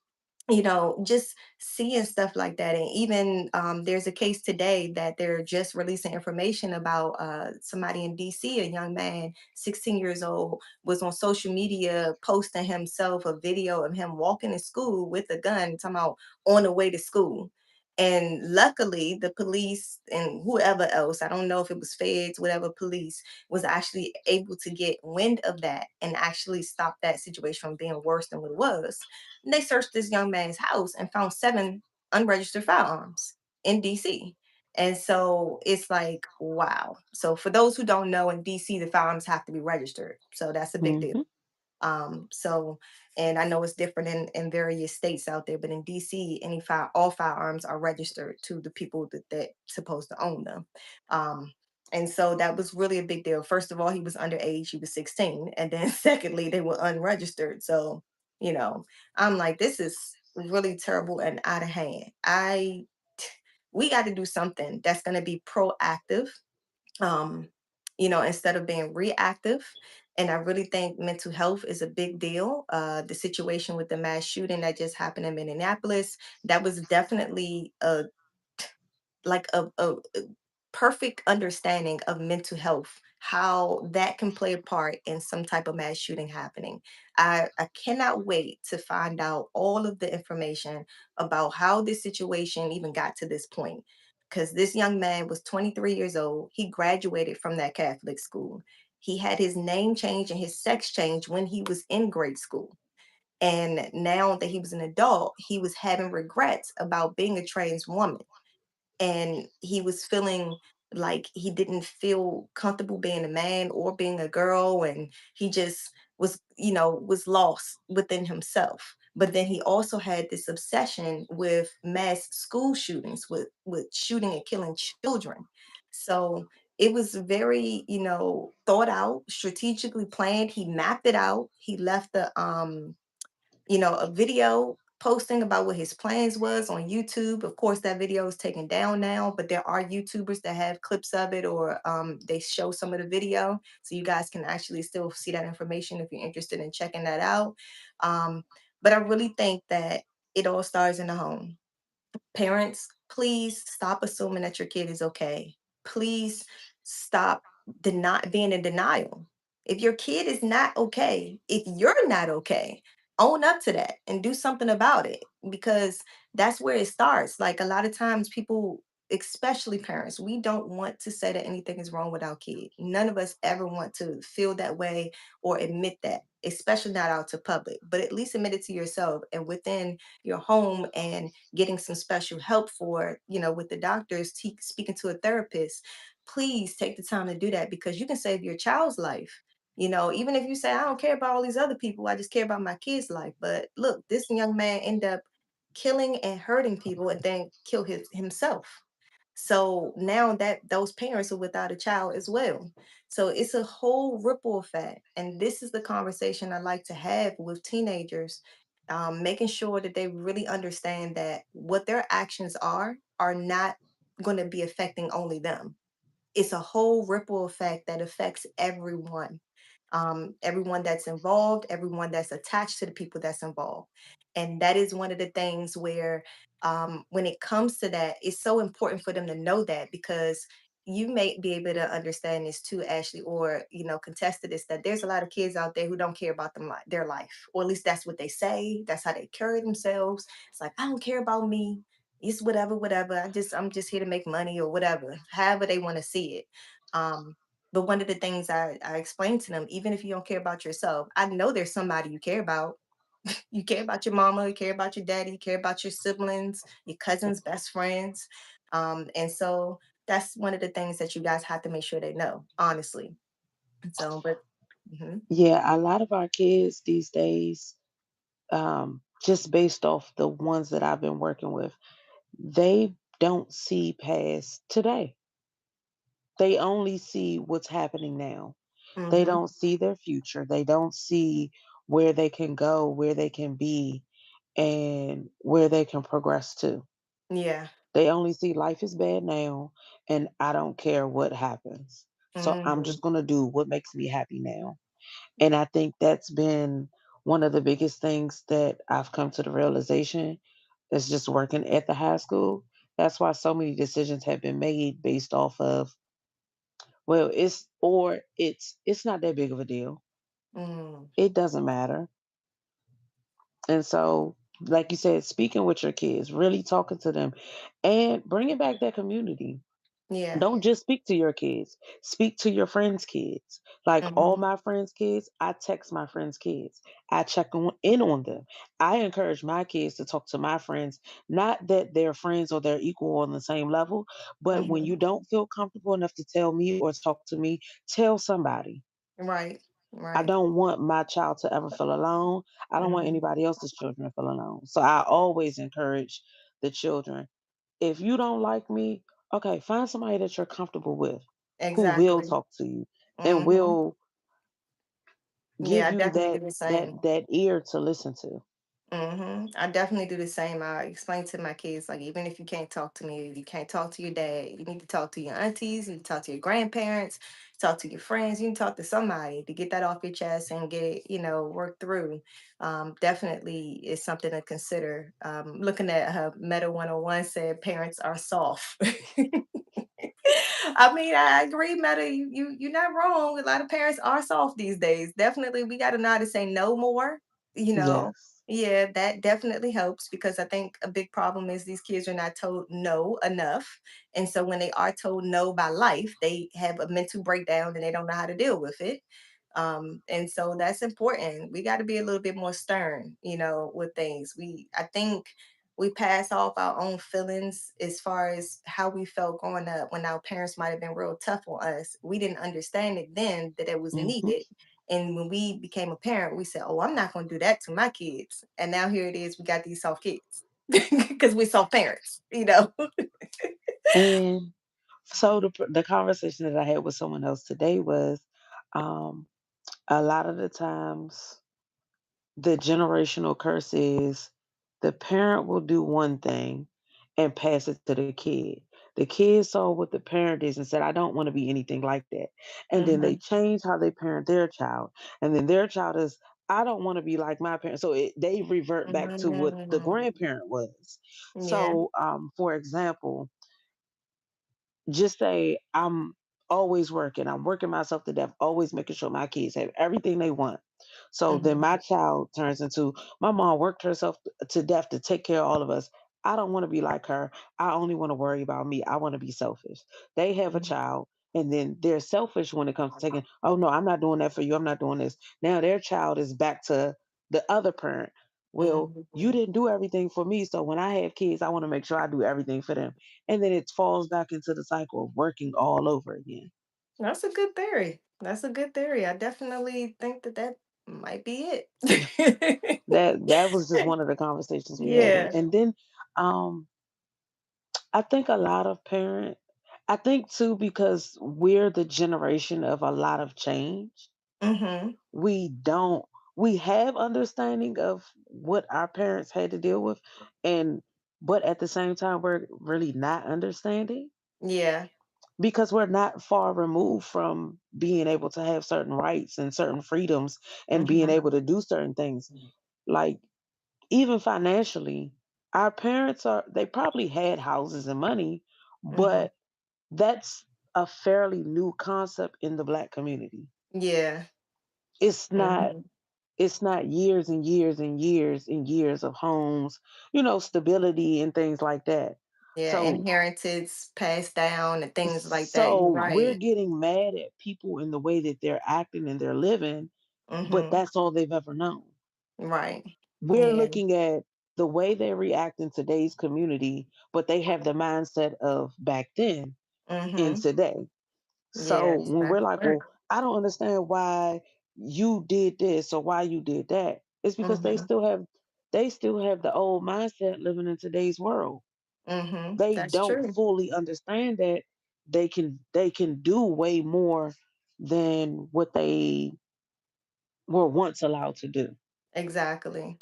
just seeing stuff like that. And even there's a case today that they're just releasing information about somebody in DC, a young man, 16 years old, was on social media posting himself a video of him walking to school with a gun, talking about on the way to school. And luckily, the police and whoever else, I don't know if it was feds, whatever police, was actually able to get wind of that and actually stop that situation from being worse than what it was. And they searched this young man's house and found 7 unregistered firearms in DC. And so it's like, wow. So for those who don't know, in DC, the firearms have to be registered. So that's a big deal. Hmm. So, and I know it's different in various states out there, but in DC, all firearms are registered to the people that supposed to own them. Um, and so that was really a big deal. First of all, he was underage, he was 16. And then secondly, they were unregistered. So, you know, I'm like, this is really terrible and out of hand. We got to do something that's going to be proactive, um, instead of being reactive. And I really think mental health is a big deal. The situation with the mass shooting that just happened in Minneapolis, that was definitely a perfect understanding of mental health, how that can play a part in some type of mass shooting happening. I cannot wait to find out all of the information about how this situation even got to this point. Because this young man was 23 years old. He graduated from that Catholic school. He had his name changed and his sex changed when he was in grade school. And now that he was an adult, he was having regrets about being a trans woman, and he was feeling like he didn't feel comfortable being a man or being a girl, and he just was lost within himself. But then he also had this obsession with mass school shootings, with shooting and killing children. So it was very thought out, strategically planned. He mapped it out. He left a video posting about what his plans was on YouTube. Of course, that video is taken down now, but there are YouTubers that have clips of it, or they show some of the video. So you guys can actually still see that information if you're interested in checking that out. Um, but I really think that it all starts in the home. Parents, please stop assuming that your kid is okay. Please stop being in denial. If your kid is not okay, if you're not okay, own up to that and do something about it, because that's where it starts. Like a lot of times, people, especially parents, we don't want to say that anything is wrong with our kid. None of us ever want to feel that way or admit that, especially not out to public, but at least admit it to yourself and within your home, and getting some special help for, with the doctors, speaking to a therapist. Please take the time to do that, because you can save your child's life. Even if you say, I don't care about all these other people, I just care about my kid's life. But look, this young man ended up killing and hurting people and then kill himself. So now that those parents are without a child as well. So it's a whole ripple effect. And this is the conversation I like to have with teenagers, making sure that they really understand that what their actions are not going to be affecting only them. It's a whole ripple effect that affects everyone, everyone that's involved, everyone that's attached to the people that's involved. And that is one of the things where, when it comes to that, it's so important for them to know that, because you may be able to understand this too, Ashley, or contest to this, that there's a lot of kids out there who don't care about their life, or at least that's what they say. That's how they carry themselves. It's like, I don't care about me. It's whatever, whatever. I'm just here to make money or whatever, however they want to see it. Um, but one of the things I explained to them, even if you don't care about yourself, I know there's somebody you care about. You care about your mama, you care about your daddy, you care about your siblings, your cousins, best friends. And so that's one of the things that you guys have to make sure they know, honestly. So, but mhm, Yeah, a lot of our kids these days, just based off the ones that I've been working with, they don't see past today. They only see what's happening now. They mhm, don't see their future. They don't see where they can go, where they can be, and where they can progress to. yeah, They only see life is bad now, and I don't care what happens. So I'm mhm, just going to do what makes me happy now. And I think that's been one of the biggest things that I've come to the realization is just working at the high school. That's why so many decisions have been made based off of, well, it's not that big of a deal. mm, It doesn't matter. And so, like you said, speaking with your kids, really talking to them and bringing back that community. yeah, Don't just speak to your kids. Speak to your friends' kids. Like all mhm, my friends' kids, I text my friends' kids. I check in on them. I encourage my kids to talk to my friends. Not that they're friends or they're equal on the same level, but when mhm, you don't feel comfortable enough to tell me or talk to me, tell somebody. right, I right, don't want my child to ever feel alone. I don't want mhm, anybody else's children to feel alone. So I always encourage the children, if you don't like me, okay, find somebody that you're comfortable with who will exactly. talk to you and Mhm. will Yeah, give I you definitely that do the that same. that ear to listen to. I definitely do the same. I explain to my kids, like, even if you can't talk to me, you can't talk to your dad, you need to talk to your aunties, you need to talk to your grandparents, talk to your friends, you can talk to somebody to get that off your chest and get it, worked through. Definitely is something to consider. Looking at Meta 101 said parents are soft. I mean, I agree, Meta. You're not wrong. A lot of parents are soft these days. Definitely, we got to know how to say no more. You know, Yes. yeah, that definitely helps, because I think a big problem is these kids are not told no enough, and so when they are told no by life, they have a mental breakdown and they don't know how to deal with it. And so that's important. We got to be a little bit more stern, with things. I think we pass off our own feelings as far as how we felt growing up when our parents might have been real tough on us. We didn't understand it then that it was Hmm. needed. And when we became a parent, we said, oh, I'm not going to do that to my kids. And now here it is, we got these soft kids because we soft parents. And so the conversation that I had with someone else today was, um, a lot of the times the generational curse is the parent will do one thing and pass it to the kid. The kid saw what the parent is and said, I don't want to be anything like that. And then they Hmm. change how they parent their child. And then their child is, I don't want to be like my parents. So they revert back to what the Mm, grandparent was. yeah. So, for example, just say I'm always working. I'm working myself to death, always making sure my kids have everything they want. So then Mhm, my child turns into my mom worked herself to death to take care of all of us. I don't want to be like her. I only want to worry about me. I want to be selfish. They have a mhm, child and then they're selfish when it comes to taking, oh no, I'm not doing that for you. I'm not doing this. Now their child is back to the other parent. Well, you mhm. didn't do everything for me. So when I have kids, I want to make sure I do everything for them, and then it falls back into the cycle of working all over again. That's a good theory. That's a good theory. I definitely think that that might be it. That was just one of the conversations we had, Yeah. and then um, I think a lot of parent, I think too because we're the generation of a lot of change. Mhm. We don't we have understanding of what our parents had to deal with, and but at the same time we're really not understanding Yeah. because we're not far removed from being able to have certain rights and certain freedoms and being Mhm. able to do certain things. Like even financially, our parents are they probably had houses and money, Mhm. but that's a fairly new concept in the black community. Yeah. It's not Mhm. it's not years and years and years and years of homes, stability and things like that. Yeah, So inheritance passed down and things like that. You're so we're right. getting mad at people in the way that they're acting and they're living, but Mhm. that's all they've ever known. Right. We're Yeah. looking at the way they react in today's community, but they have the mindset of back then in Mhm. today. So Yeah, when we're that's like, right. well, I don't understand why you did this or why you did that, it's because Mhm. they still have the old mindset living in today's world. Mhm. They That's don't true. fully understand that they can do way more than what they were once allowed to do. Exactly.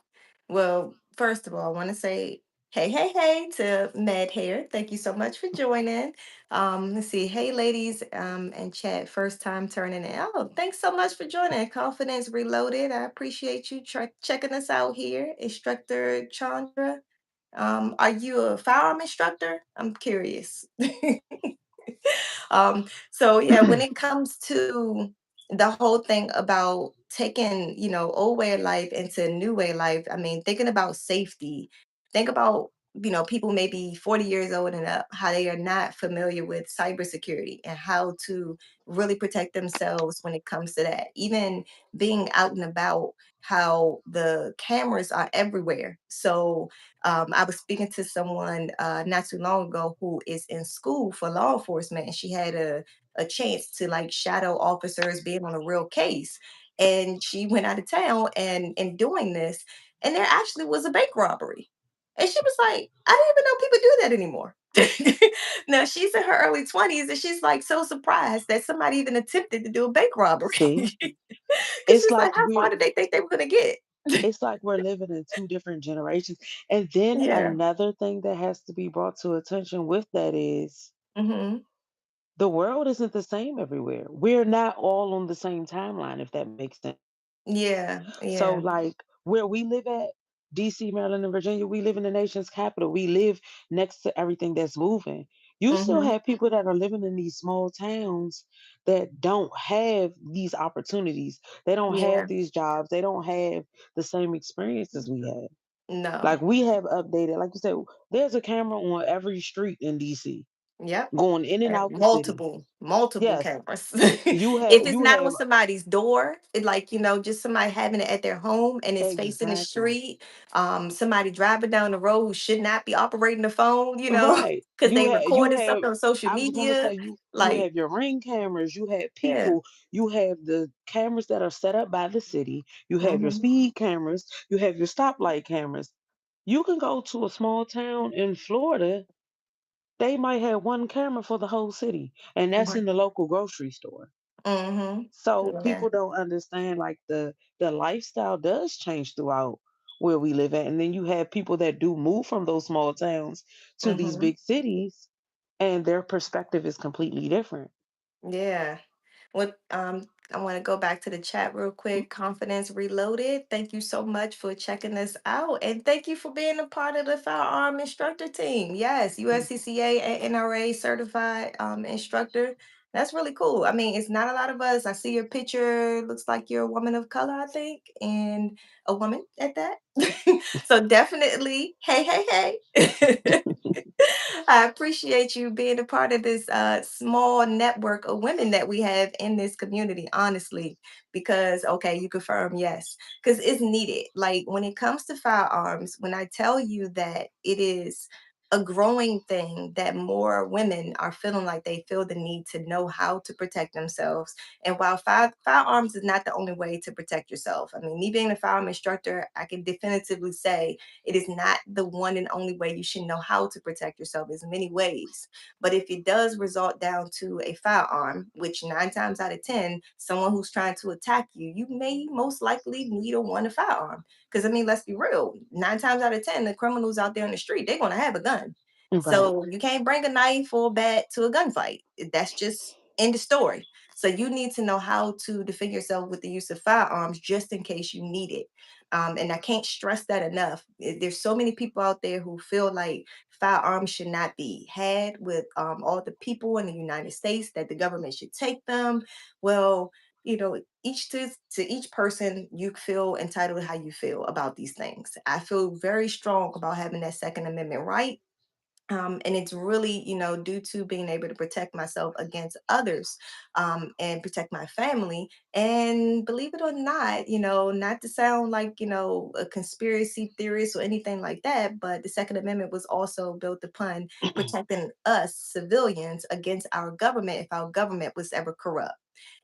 Well, first of all, I want to say hey, hey, hey to Med Hair. Thank you so much for joining. Let's see. Hey, ladies, and chat, first time turning in. Oh, thanks so much for joining. Confidence Reloaded. I appreciate you checking us out here. Instructor Chandra. Are you a firearm instructor? I'm curious. So yeah, when it comes to the whole thing about taking, old way of life into new way of life, I mean, thinking about safety, think about, people maybe 40 years old and up, how they are not familiar with cybersecurity and how to really protect themselves when it comes to that. Even being out and about, how the cameras are everywhere. So I was speaking to someone not too long ago who is in school for law enforcement, and she had a chance to like shadow officers being on a real case. And she went out of town and in doing this, and there actually was a bank robbery. And she was like, I didn't even know people do that anymore. Now she's in her early 20s and she's like so surprised that somebody even attempted to do a bank robbery. See, Because it's she's like like, how far we're did they think they were gonna get? it's like we're living in two different generations. And then Yeah. another thing that has to be brought to attention with that is Hmm. the world isn't the same everywhere. We're not all on the same timeline, if that makes sense. Yeah. So, Yeah. like where we live at, DC, Maryland, and Virginia, we live in the nation's capital. We live next to everything that's moving. You still Mhm. have people that are living in these small towns that don't have these opportunities. They don't have Yeah. these jobs. They don't have the same experiences we have. No. Like we have updated, like you said, there's a camera on every street in DC Yep. going in and out the city. Multiple Yes, cameras. you have If it's you not on have somebody's door, like, just somebody having it at their home and it's facing the exactly street, somebody driving down the road who should not be operating the phone, right. because they You recorded have something on social I was gonna media. say you Like, have your ring cameras, you have yeah. people, you have the cameras that are set up by the city, you have your Hmm. speed cameras, you have your stoplight cameras. You can go to a small town in Florida, they might have one camera for the whole city, and that's in the local grocery store. Hmm. So Yeah. people don't understand like the lifestyle does change throughout where we live at. And then you have people that do move from those small towns to these Hmm. big cities and their perspective is completely different. Yeah. What I want to go back to the chat real quick. Confidence Reloaded. Thank you so much for checking us out. And thank you for being a part of the firearm instructor team. Yes, USCCA and NRA certified instructor. That's really cool. I mean, it's not a lot of us. I see your picture. Looks like you're a woman of color, I think, and a woman at that. So definitely, hey, hey, hey. I appreciate you being a part of this small network of women that we have in this community, honestly, because, okay, you confirm, yes, because it's needed. Like when it comes to firearms, when I tell you that it is a growing thing that more women are feeling like they feel the need to know how to protect themselves. And while firearms is not the only way to protect yourself, I mean, me being a firearm instructor, I can definitively say it is not the one and only way you should know how to protect yourself. There's many ways. But if it does result down to a firearm, which 9 times out of 10, someone who's trying to attack you, you may most likely need or want a firearm. Because I mean, let's be real. 9 times out of 10, the criminals out there in the street, they're gonna have a gun. Right. So you can't bring a knife or a bat to a gunfight. That's just end of story. So you need to know how to defend yourself with the use of firearms just in case you need it. And I can't stress that enough. There's so many people out there who feel like firearms should not be had with all the people in the United States, that the government should take them. Well, each to each person, you feel entitled to how you feel about these things. I feel very strong about having that Second Amendment right, and it's really, due to being able to protect myself against others, and protect my family. And believe it or not, not to sound like, a conspiracy theorist or anything like that, but the Second Amendment was also built upon protecting us civilians against our government if our government was ever corrupt.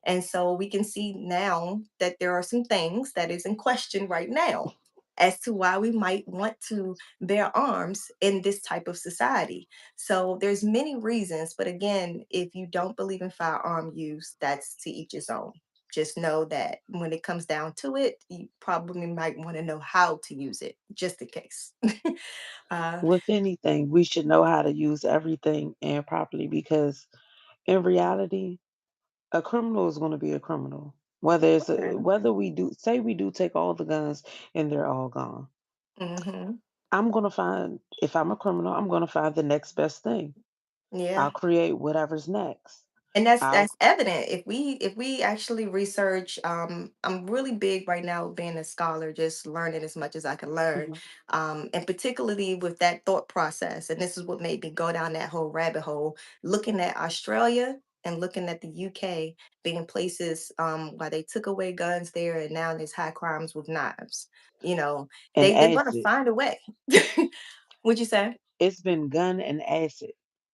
And so we can see now that there are some things that is in question right now as to why we might want to bear arms in this type of society. So there's many reasons, but again, if you don't believe in firearm use, that's to each his own. Just know that when it comes down to it, you probably might want to know how to use it, just in case. uh, With anything, we should know how to use everything and properly because in reality, a criminal is going to be a criminal. okay. Whether we do say we do take all the guns and they're all gone. Hmm. I'm going to find if I'm a criminal, I'm going to find the next best thing. Yeah. I'll create whatever's next. And that's I'll that's evident if we actually research. I'm really big right now being a scholar, just learning as much as I can learn, Mhm. and particularly with that thought process. And this is what made me go down that whole rabbit hole, looking at Australia and looking at the UK being places where they took away guns there, and now there's high crimes with knives. you know And they're going to acid. find a way. Would you say? It's been gun and acid.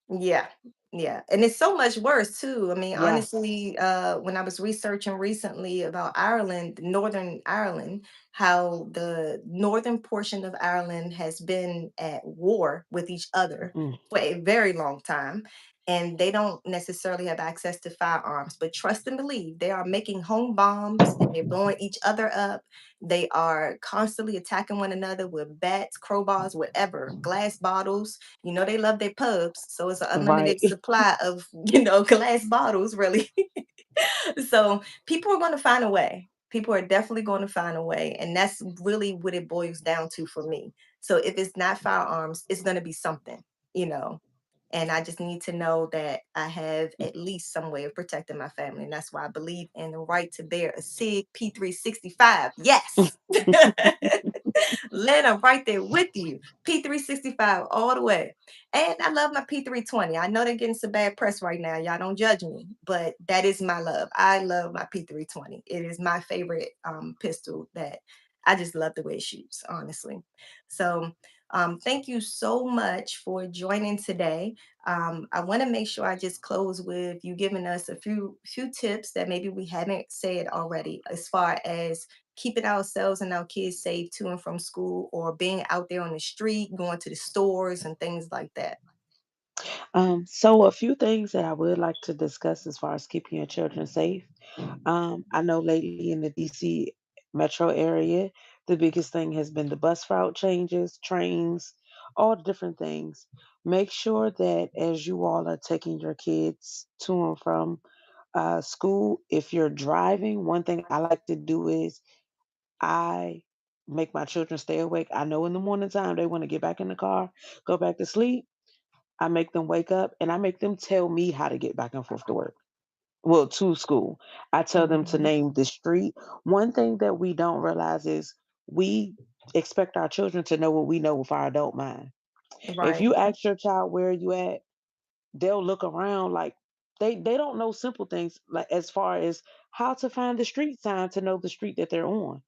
Yeah, yeah, and it's so much worse too. I mean, Yes. honestly, when I was researching recently about Ireland, Northern Ireland, how the northern portion of Ireland has been at war with each other Mm. for a very long time, and they don't necessarily have access to firearms. But trust and believe, they are making home bombs and they're blowing each other up. They are constantly attacking one another with bats, crowbars, whatever, glass bottles. They love their pubs, so it's an Right. unlimited supply of, glass bottles, really. So people are going to find a way. People are definitely going to find a way. And that's really what it boils down to for me. So if it's not firearms, it's going to be something, you know. And I just need to know that I have at least some way of protecting my family. And that's why I believe in the right to bear a SIG P365. Yes. Len, I'm right there with you. P365 all the way. And I love my P320. I know they're getting some bad press right now. Y'all don't judge me, but that is my love. I love my P320. It is my favorite pistol that I just love the way it shoots, honestly. So thank you so much for joining today. I want to make sure I just close with you giving us a few tips that maybe we haven't said already, as far as keeping ourselves and our kids safe to and from school, or being out there on the street, going to the stores and things like that. So a few things that I would like to discuss as far as keeping your children safe. I know lately in the DC metro area, the biggest thing has been the bus route changes, trains, all the different things. Make sure that as you all are taking your kids to and from School, if you're driving, one thing I like to do is I make my children stay awake. I know in the morning time they want to get back in the car, go back to sleep. I make them wake up and I make them tell me how to get back and forth to work. Well, to school. I tell them to Mhm. name the street. One thing that we don't realize is we expect our children to know what we know with our adult mind. If Right. you ask your child where you at, they'll look around like they don't know simple things like as far as how to find the street sign to know the street that they're on.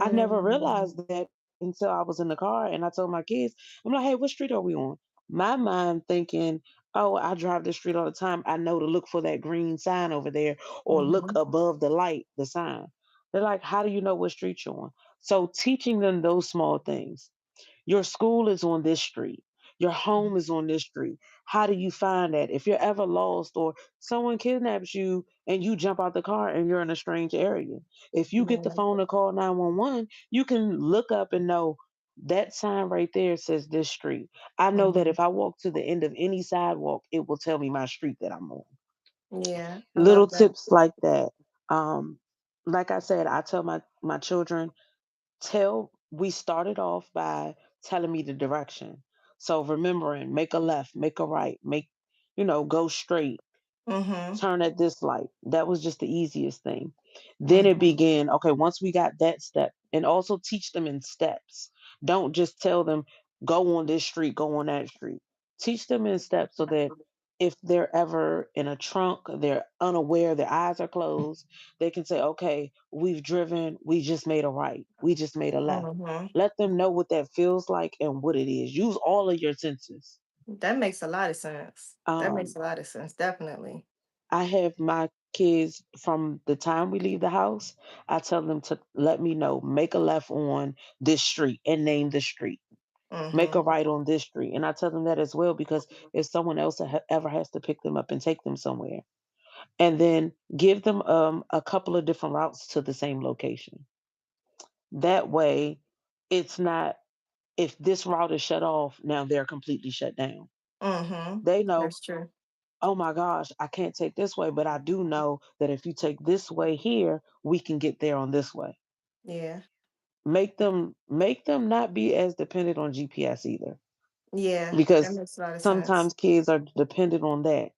I never realized Mm. that until I was in the car and I told my kids, I'm like, hey, what street are we on? My mind thinking, oh, I drive this street all the time. I know to look for that green sign over there or look Mhm. above the light, the sign. They're like, how do you know what street you're on? So teaching them those small things. Your school is on this street. Your home is on this street. How do you find that? If you're ever lost or someone kidnaps you and you jump out the car and you're in a strange area, if you get the Yeah. phone to call 911, you can look up and know that sign right there says this street. I know that Mhm. if I walk to the end of any sidewalk, it will tell me my street that I'm on. Yeah, I Little love that. tips like that. Um, like I said, I tell my children tell we started off by telling me the direction. So remembering, make a left, make a right, go straight, Mhm. turn at this light. That was just the easiest thing. Then it Mhm. began, okay, once we got that step, and also teach them in steps. Don't just tell them, go on this street, go on that street. Teach them in steps so that if they're ever in a trunk, they're unaware, their eyes are closed, they can say, okay, we've driven, we just made a right, we just made a left. Mhm. Let them know what that feels like and what it is. Use all of your senses. That makes a lot of sense. That makes Um, a lot of sense, definitely. I have my kids from the time we leave the house, I tell them to let me know, make a left on this street and name the street. Make a Mhm. right on this street. And I tell them that as well because if someone else ever has to pick them up and take them somewhere, and then give them a couple of different routes to the same location. That way, it's not if this route is shut off, now they're completely shut down. Mhm. They know, That's true. oh my gosh, I can't take this way, but I do know that if you take this way here, we can get there on this way. Yeah. Make them not be as dependent on GPS either, Yeah, that because makes a lot of sense. sometimes kids are dependent on that.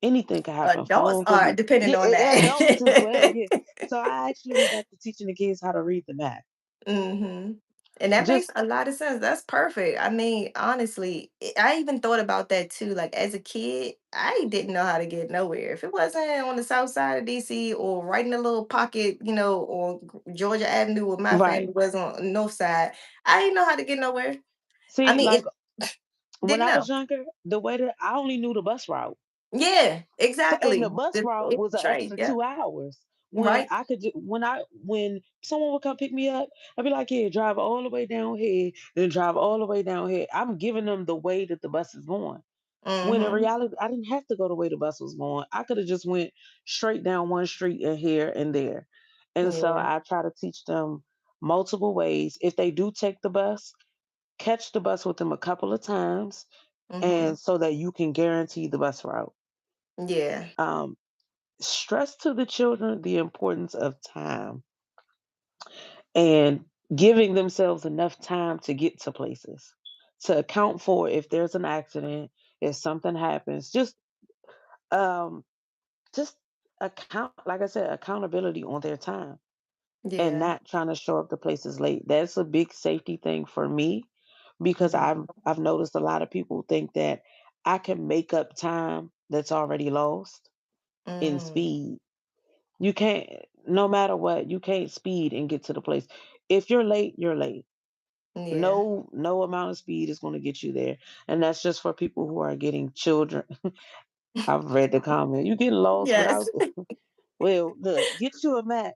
Anything can happen. Adults Phone can are be, dependent yeah, on adults as well. that. Yeah. So I actually went back to teaching the kids how to read the map. Mhm. And that makes Just a lot of sense. That's perfect. I mean, honestly, I even thought about that too. Like as a kid, I didn't know how to get nowhere. If it wasn't on the south side of DC or right in the little pocket, on Georgia Avenue where my right. family was on the north side, I didn't know how to get nowhere. I See, mean, like it when didn't I was know. younger, the way that I only knew the bus route. Yeah, And the exactly. bus route was an Train. extra Yep. 2 hours. When Right. I could, when someone would come pick me up, I'd be like, "Yeah, drive all the way down here, then drive all the way down here." I'm giving them the way that the bus is going. When in Mm-hmm. reality, I didn't have to go the way the bus was going. I could have just went straight down one street and here and there. And so Yeah. I try to teach them multiple ways. If they do take the bus, catch the bus with them a couple of times, Mm-hmm. and so that you can guarantee the bus route. Yeah. Um, Stress to the children the importance of time and giving themselves enough time to get to places, to account for if there's an accident, if something happens. Um, just account, like I said, accountability on their time and Yeah. not trying to show up to places late. That's a big safety thing for me because Yeah. I've noticed a lot of people think that I can make up time that's already lost in Mm. speed. You can't, no matter what, you can't speed and get to the place. If you're late, you're late. Yeah. No amount of speed is going to get you there. And that's just for people who are getting children. I've read the comment. You get lost Yes. without well, look, get you a map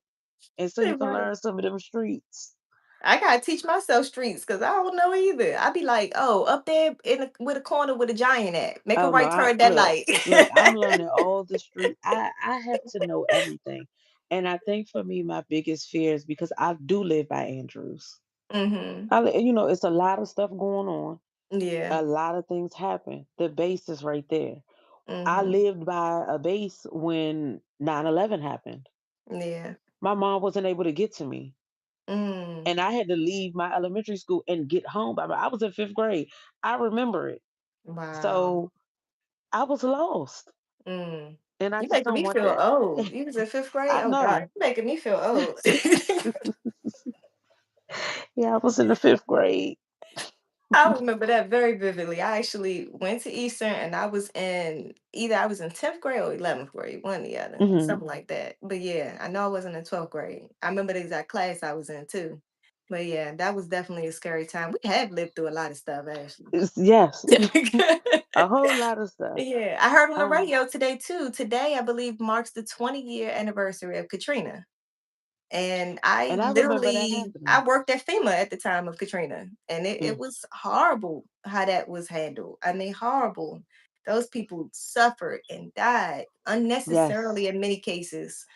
and so you can Right. learn some of them streets. I gotta teach myself streets because I don't know either. I be like, oh, up there with a corner with a giant at. Make a Oh no, right I turn that look, light. look, I'm learning all the street. I have to know everything. And I think for me my biggest fear is because I do live by Andrews. Mm-hmm. It's a lot of stuff going on. Yeah. A lot of things happen. The base is right there. I Mhm. lived by a base when 9/11 happened. Yeah. My mom wasn't able to get to me, Mm. and I had to leave my elementary school and get home I was in 5th grade. I remember it. Wow. So, I was lost, Mm. and I You just making don't me want feel that. old. You was in 5th grade? I Oh god, know. you making me feel old. Yeah, I was in the 5th grade. I remember that very vividly. I actually went to Eastern and I was in 10th grade or 11th grade, one or the other, Mhm. something like that. But yeah, I know I wasn't in 12th grade. I remember the exact class I was in too. But yeah, that was definitely a scary time. We have lived through a lot of stuff actually. Yes. A whole lot of stuff. Yeah, I heard on the Um, radio today too. Today, I believe, marks the 20-year anniversary of Katrina. And and I remember that I happening. worked at FEMA at the time of Katrina, and it Mm, was horrible how that was handled. I mean, horrible. Those people suffered and died yes. unnecessarily in many cases.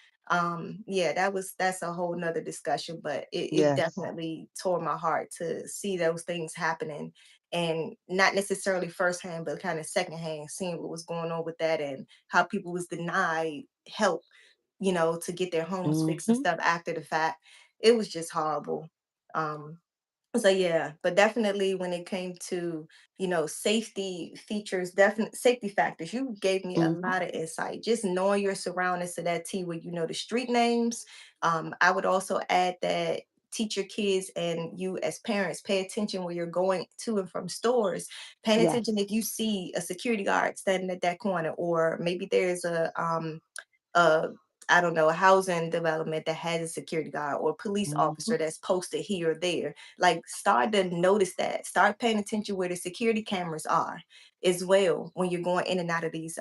Yeah, that's a whole nother discussion, but it Yes. definitely tore my heart to see those things happening and not necessarily firsthand, but kind of secondhand, seeing what was going on with that and how people was denied help, to get their homes fixed and Mhm. stuff after the fact. It was just horrible. Um, so yeah, but definitely when it came to, safety features, definite safety factors, you gave me a Mhm. lot of insight. Just knowing your surroundings to that T where you know the street names. I would also add that teach your kids and you as parents pay attention when you're going to and from stores. Paying attention Yes. if you see a security guard standing at that corner, or maybe there's a I don't know, a housing development that has a security guard or police Mhm. officer that's posted here or there. Like start to notice that. Start paying attention where the security cameras are as well when you're going in and out of these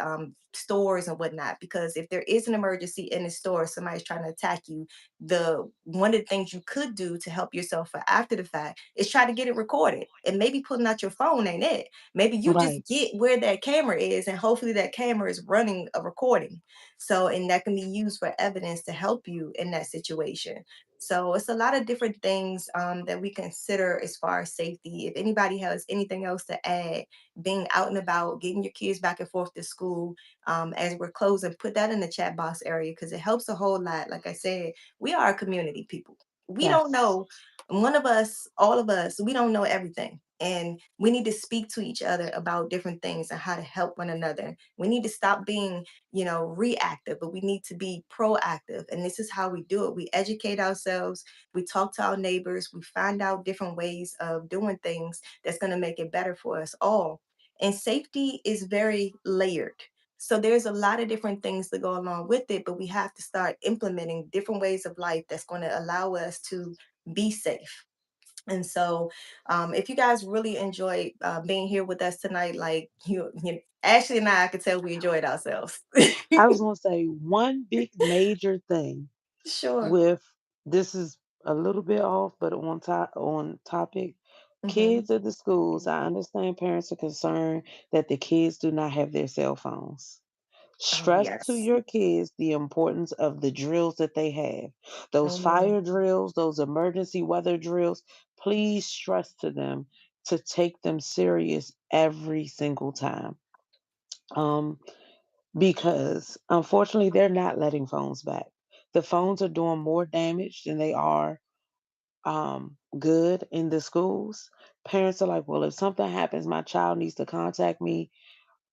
stores and whatnot. Because if there is an emergency in the store, somebody's trying to attack you, the one of the things you could do to help yourself for after the fact is try to get it recorded. And maybe pulling out your phone ain't it. Maybe you just Right. get where that camera is and hopefully that camera is running a recording, so, and that can be used for evidence to help you in that situation. So, it's a lot of different things that we consider as far as safety. If anybody has anything else to add, being out and about, getting your kids back and forth to school, as we're closing, put that in the chat box area because it helps a whole lot. Like I said, we are a community people. We don't Yes. know, one of us, all of us, we don't know everything. And we need to speak to each other about different things and how to help one another. We need to stop being reactive, but we need to be proactive. And this is how we do it. We educate ourselves, we talk to our neighbors, we find out different ways of doing things that's going to make it better for us all. And safety is very layered. So there's a lot of different things that go along with it, but we have to start implementing different ways of life that's going to allow us to be safe. And so, if you guys really enjoyed being here with us tonight, like Ashley and I could tell we enjoyed ourselves. I was gonna say one big major thing Sure. with this is a little bit off, but on topic. Hmm. Kids at the schools, I understand parents are concerned that the kids do not have their cell phones. Oh, Stress to yes. your kids the importance of the drills that they have. Those Amen. fire drills, those emergency weather drills, please stress to them to take them serious every single time. Um, because unfortunately, they're not letting phones back. The phones are doing more damage than they are good in the schools. Parents are like, well, if something happens, my child needs to contact me.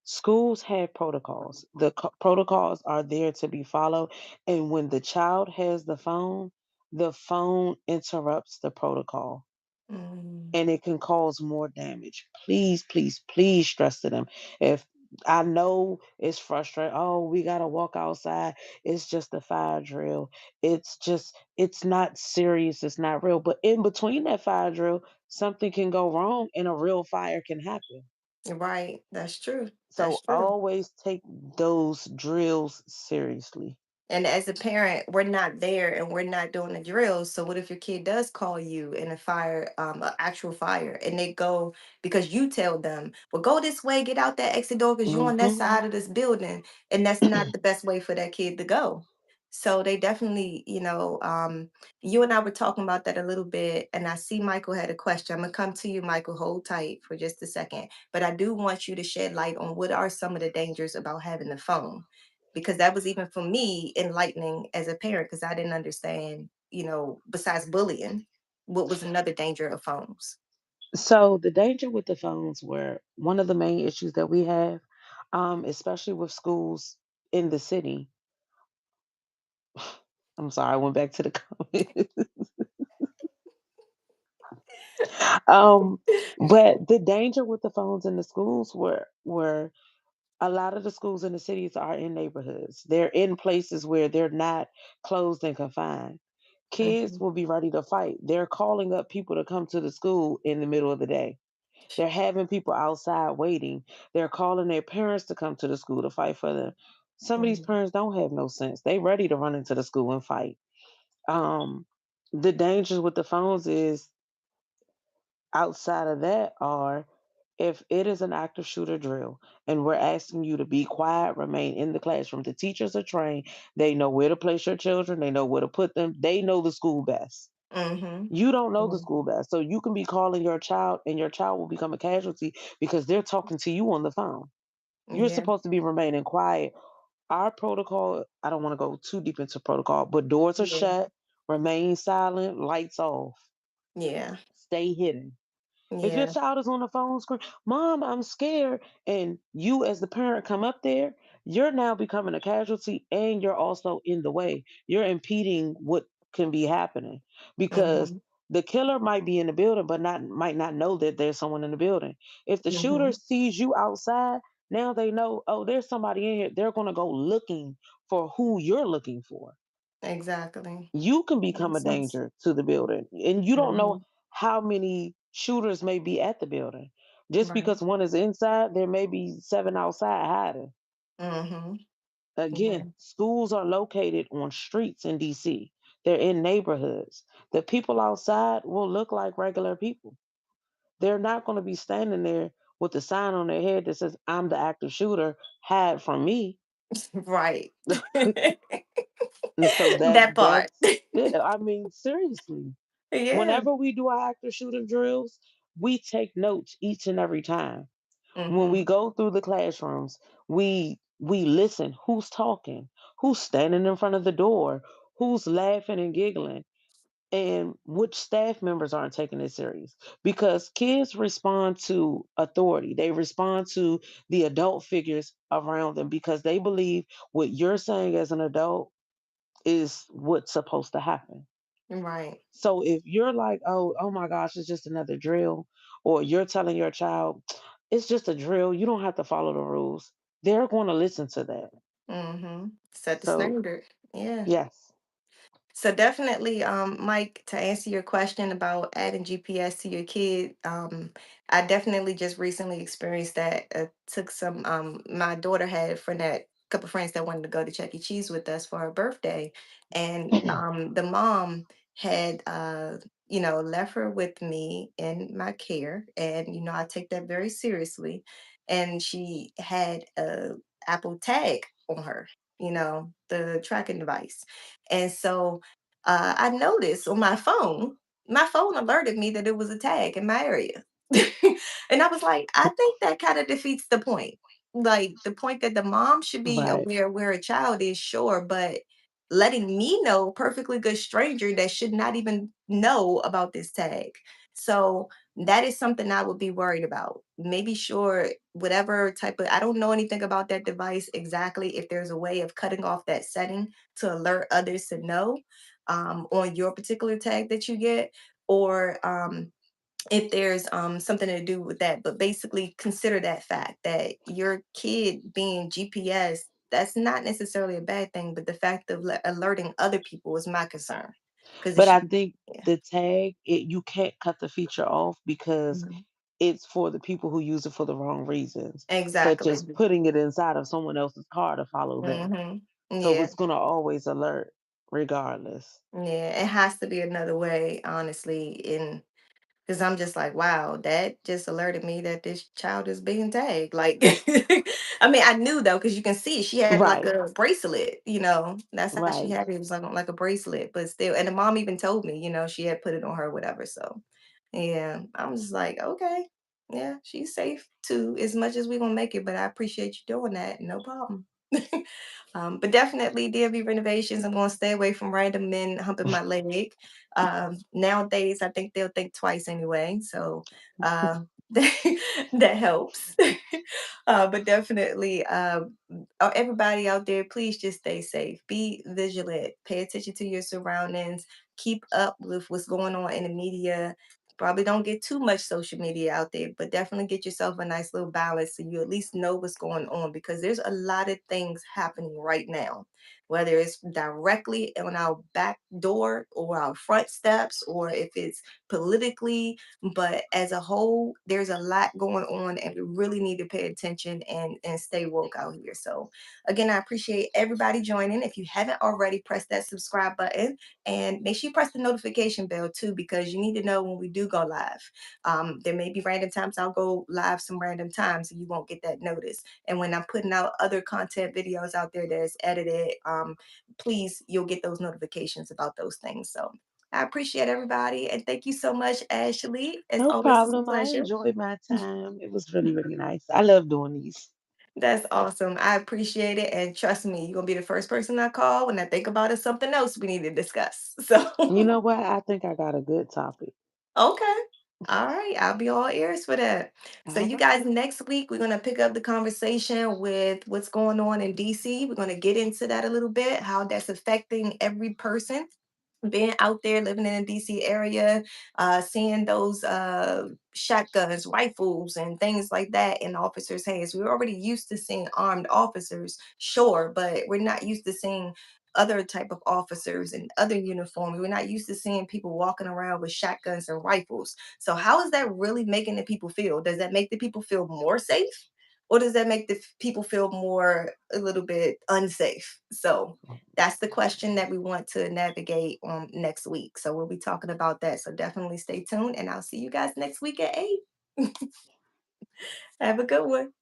Schools have protocols. The protocols are there to be followed. And when the child has the phone interrupts the protocol Mm. and it can cause more damage. Please, please, please stress to them. If I know it's frustrating. Oh, we got to walk outside. It's just a fire drill. It's not serious. It's not real. But in between that fire drill, something can go wrong and a real fire can happen. Right. That's true. That's So true. always take those drills seriously. And as a parent, we're not there and we're not doing the drills. So what if your kid does call you in a fire, an actual fire, and they go because you tell them, well, go this way, get out that exit door because you're on that Hmm. side of this building. And that's not the best way for that kid to go. So they definitely, you and I were talking about that a little bit, and I see Michael had a question. I'm gonna come to you, Michael. Hold tight for just a second. But I do want you to shed light on what are some of the dangers about having the phone, because that was even for me enlightening as a parent, because I didn't understand, besides bullying, what was another danger of phones. So the danger with the phones were one of the main issues that we have, especially with schools in the city. I'm sorry, I went back to the comment. um, but the danger with the phones in the schools were a lot of the schools in the cities are in neighborhoods. They're in places where they're not closed and confined. Kids Mhm. will be ready to fight. They're calling up people to come to the school in the middle of the day. They're having people outside waiting. They're calling their parents to come to the school to fight for them. Some of these Mhm. parents don't have no sense. They ready to run into the school and fight. Um, the dangers with the phones is outside of that are if it is an active shooter drill and we're asking you to be quiet, remain in the classroom. The teachers are trained. They know where to place your children. They know where to put them. They know the school best. Mhm. You don't know the school Mhm. best. So you can be calling your child and your child will become a casualty because they're talking to you on the phone. You're Yeah. supposed to be remaining quiet. Our protocol, I don't want to go too deep into protocol, but doors are Yeah. shut, remain silent, lights off, Yeah. stay hidden. If your Yeah. child is on the phone screen, Mom, I'm scared, and you as the parent come up there, you're now becoming a casualty and you're also in the way. You're impeding what can be happening because Mhm. the killer might be in the building, but not might not know that there's someone in the building. If the shooter Mhm. sees you outside, now they know, oh, there's somebody in here. They're gonna go looking for who you're looking for. Exactly. You can become Makes a sense. danger to the building, and you don't know Mhm. how many shooters may be at the building. Just Right. because one is inside, there may be seven outside hiding. Mhm. Yeah. Again, schools are located on streets in DC. They're in neighborhoods. The people outside will look like regular people. They're not going to be standing there with a sign on their head that says, "I'm the active shooter, hide from me." Right. And so That part. that's it. I mean, seriously. Yeah. Whenever we do our active shooter drills, we take notes each and every time. When we Mhm. go through the classrooms, we listen. Who's talking? Who's standing in front of the door? Who's laughing and giggling? And which staff members aren't taking it serious? Because kids respond to authority. They respond to the adult figures around them because they believe what you're saying as an adult is what's supposed to happen. Right. So if you're like, oh my gosh, it's just another drill, or you're telling your child, it's just a drill, you don't have to follow the rules, they're going to listen to that. Mhm. Set the So, standard. Yeah. yes. So definitely, Mike, to answer your question about adding GPS to your kid, I definitely just recently experienced that. Took some. My daughter had a friend that couple friends that wanted to go to Chuck E. Cheese with us for her birthday, and the mom had left her with me in my care, and I take that very seriously, and she had a Apple Tag on her, the tracking device, and so I noticed on my phone alerted me that it was a tag in my area. And I was like, I think that kind of defeats the point. Like the point that the mom should be Right. aware where a child is, sure, but letting me know, perfectly good stranger that should not even know about this tag. So that is something I would be worried about. Maybe sure, whatever type of, I don't know anything about that device exactly. If there's a way of cutting off that setting to alert others to know on your particular tag that you get, or if there's something to do with that. But basically, consider that fact that your kid being GPS, that's not necessarily a bad thing, but the fact of alerting other people is my concern. Because it But I should, think yeah, the tag, you can't cut the feature off because mhm, it's for the people who use it for the wrong reasons, such exactly. as putting it inside of someone else's car to follow them. Hmm. So Yeah, it's going to always alert regardless. yeah, it has to be another way, honestly. 'Cause I'm just like, wow, that just alerted me that this child is being tagged. Like, I mean, I knew though, because you can see she had like Right, a bracelet, you know. That's how she right. had it. It was like a bracelet, but still, and the mom even told me, she had put it on her, whatever. So yeah, I'm just like, okay, yeah, she's safe too, as much as we gonna make it, but I appreciate you doing that. No problem. But definitely DMV renovations. I'm gonna stay away from random men humping my leg. Nowadays, I think they'll think twice anyway. So that helps. But definitely, everybody out there, please just stay safe. Be vigilant. Pay attention to your surroundings. Keep up with what's going on in the media. Probably don't get too much social media out there, but definitely get yourself a nice little balance so you at least know what's going on because there's a lot of things happening right now, whether it's directly on our back door or our front steps, or if it's politically. But as a whole, there's a lot going on, and we really need to pay attention and stay woke out here. So, again, I appreciate everybody joining. If you haven't already, press that subscribe button and make sure you press the notification bell too, because you need to know when we do go live. There may be random times I'll go live some random times, and you won't get that notice. And when I'm putting out other content videos out there that's edited, please, you'll get those notifications about those things. So I appreciate everybody. And thank you so much, Ashley. As No always, it's a problem. I pleasure. enjoyed my time. It was really, really nice. I love doing these. That's awesome. I appreciate it. And trust me, you're going to be the first person I call when I think about it, something else we need to discuss. So, You know what? I think I got a good topic. okay. All right. I'll be all ears for that. So, All you right. guys, next week, we're going to pick up the conversation with what's going on in DC. We're going to get into that a little bit, how that's affecting every person being out there living in the DC area, seeing those shotguns, rifles, and things like that in officers' hands. We're already used to seeing armed officers, sure, but we're not used to seeing other type of officers in other uniforms. We're not used to seeing people walking around with shotguns and rifles. So how is that really making the people feel? Does that make the people feel more safe? Or does that make the people feel more a little bit unsafe? So that's the question that we want to navigate next week. So we'll be talking about that. So definitely stay tuned, and I'll see you guys next week at 8. Have a good one.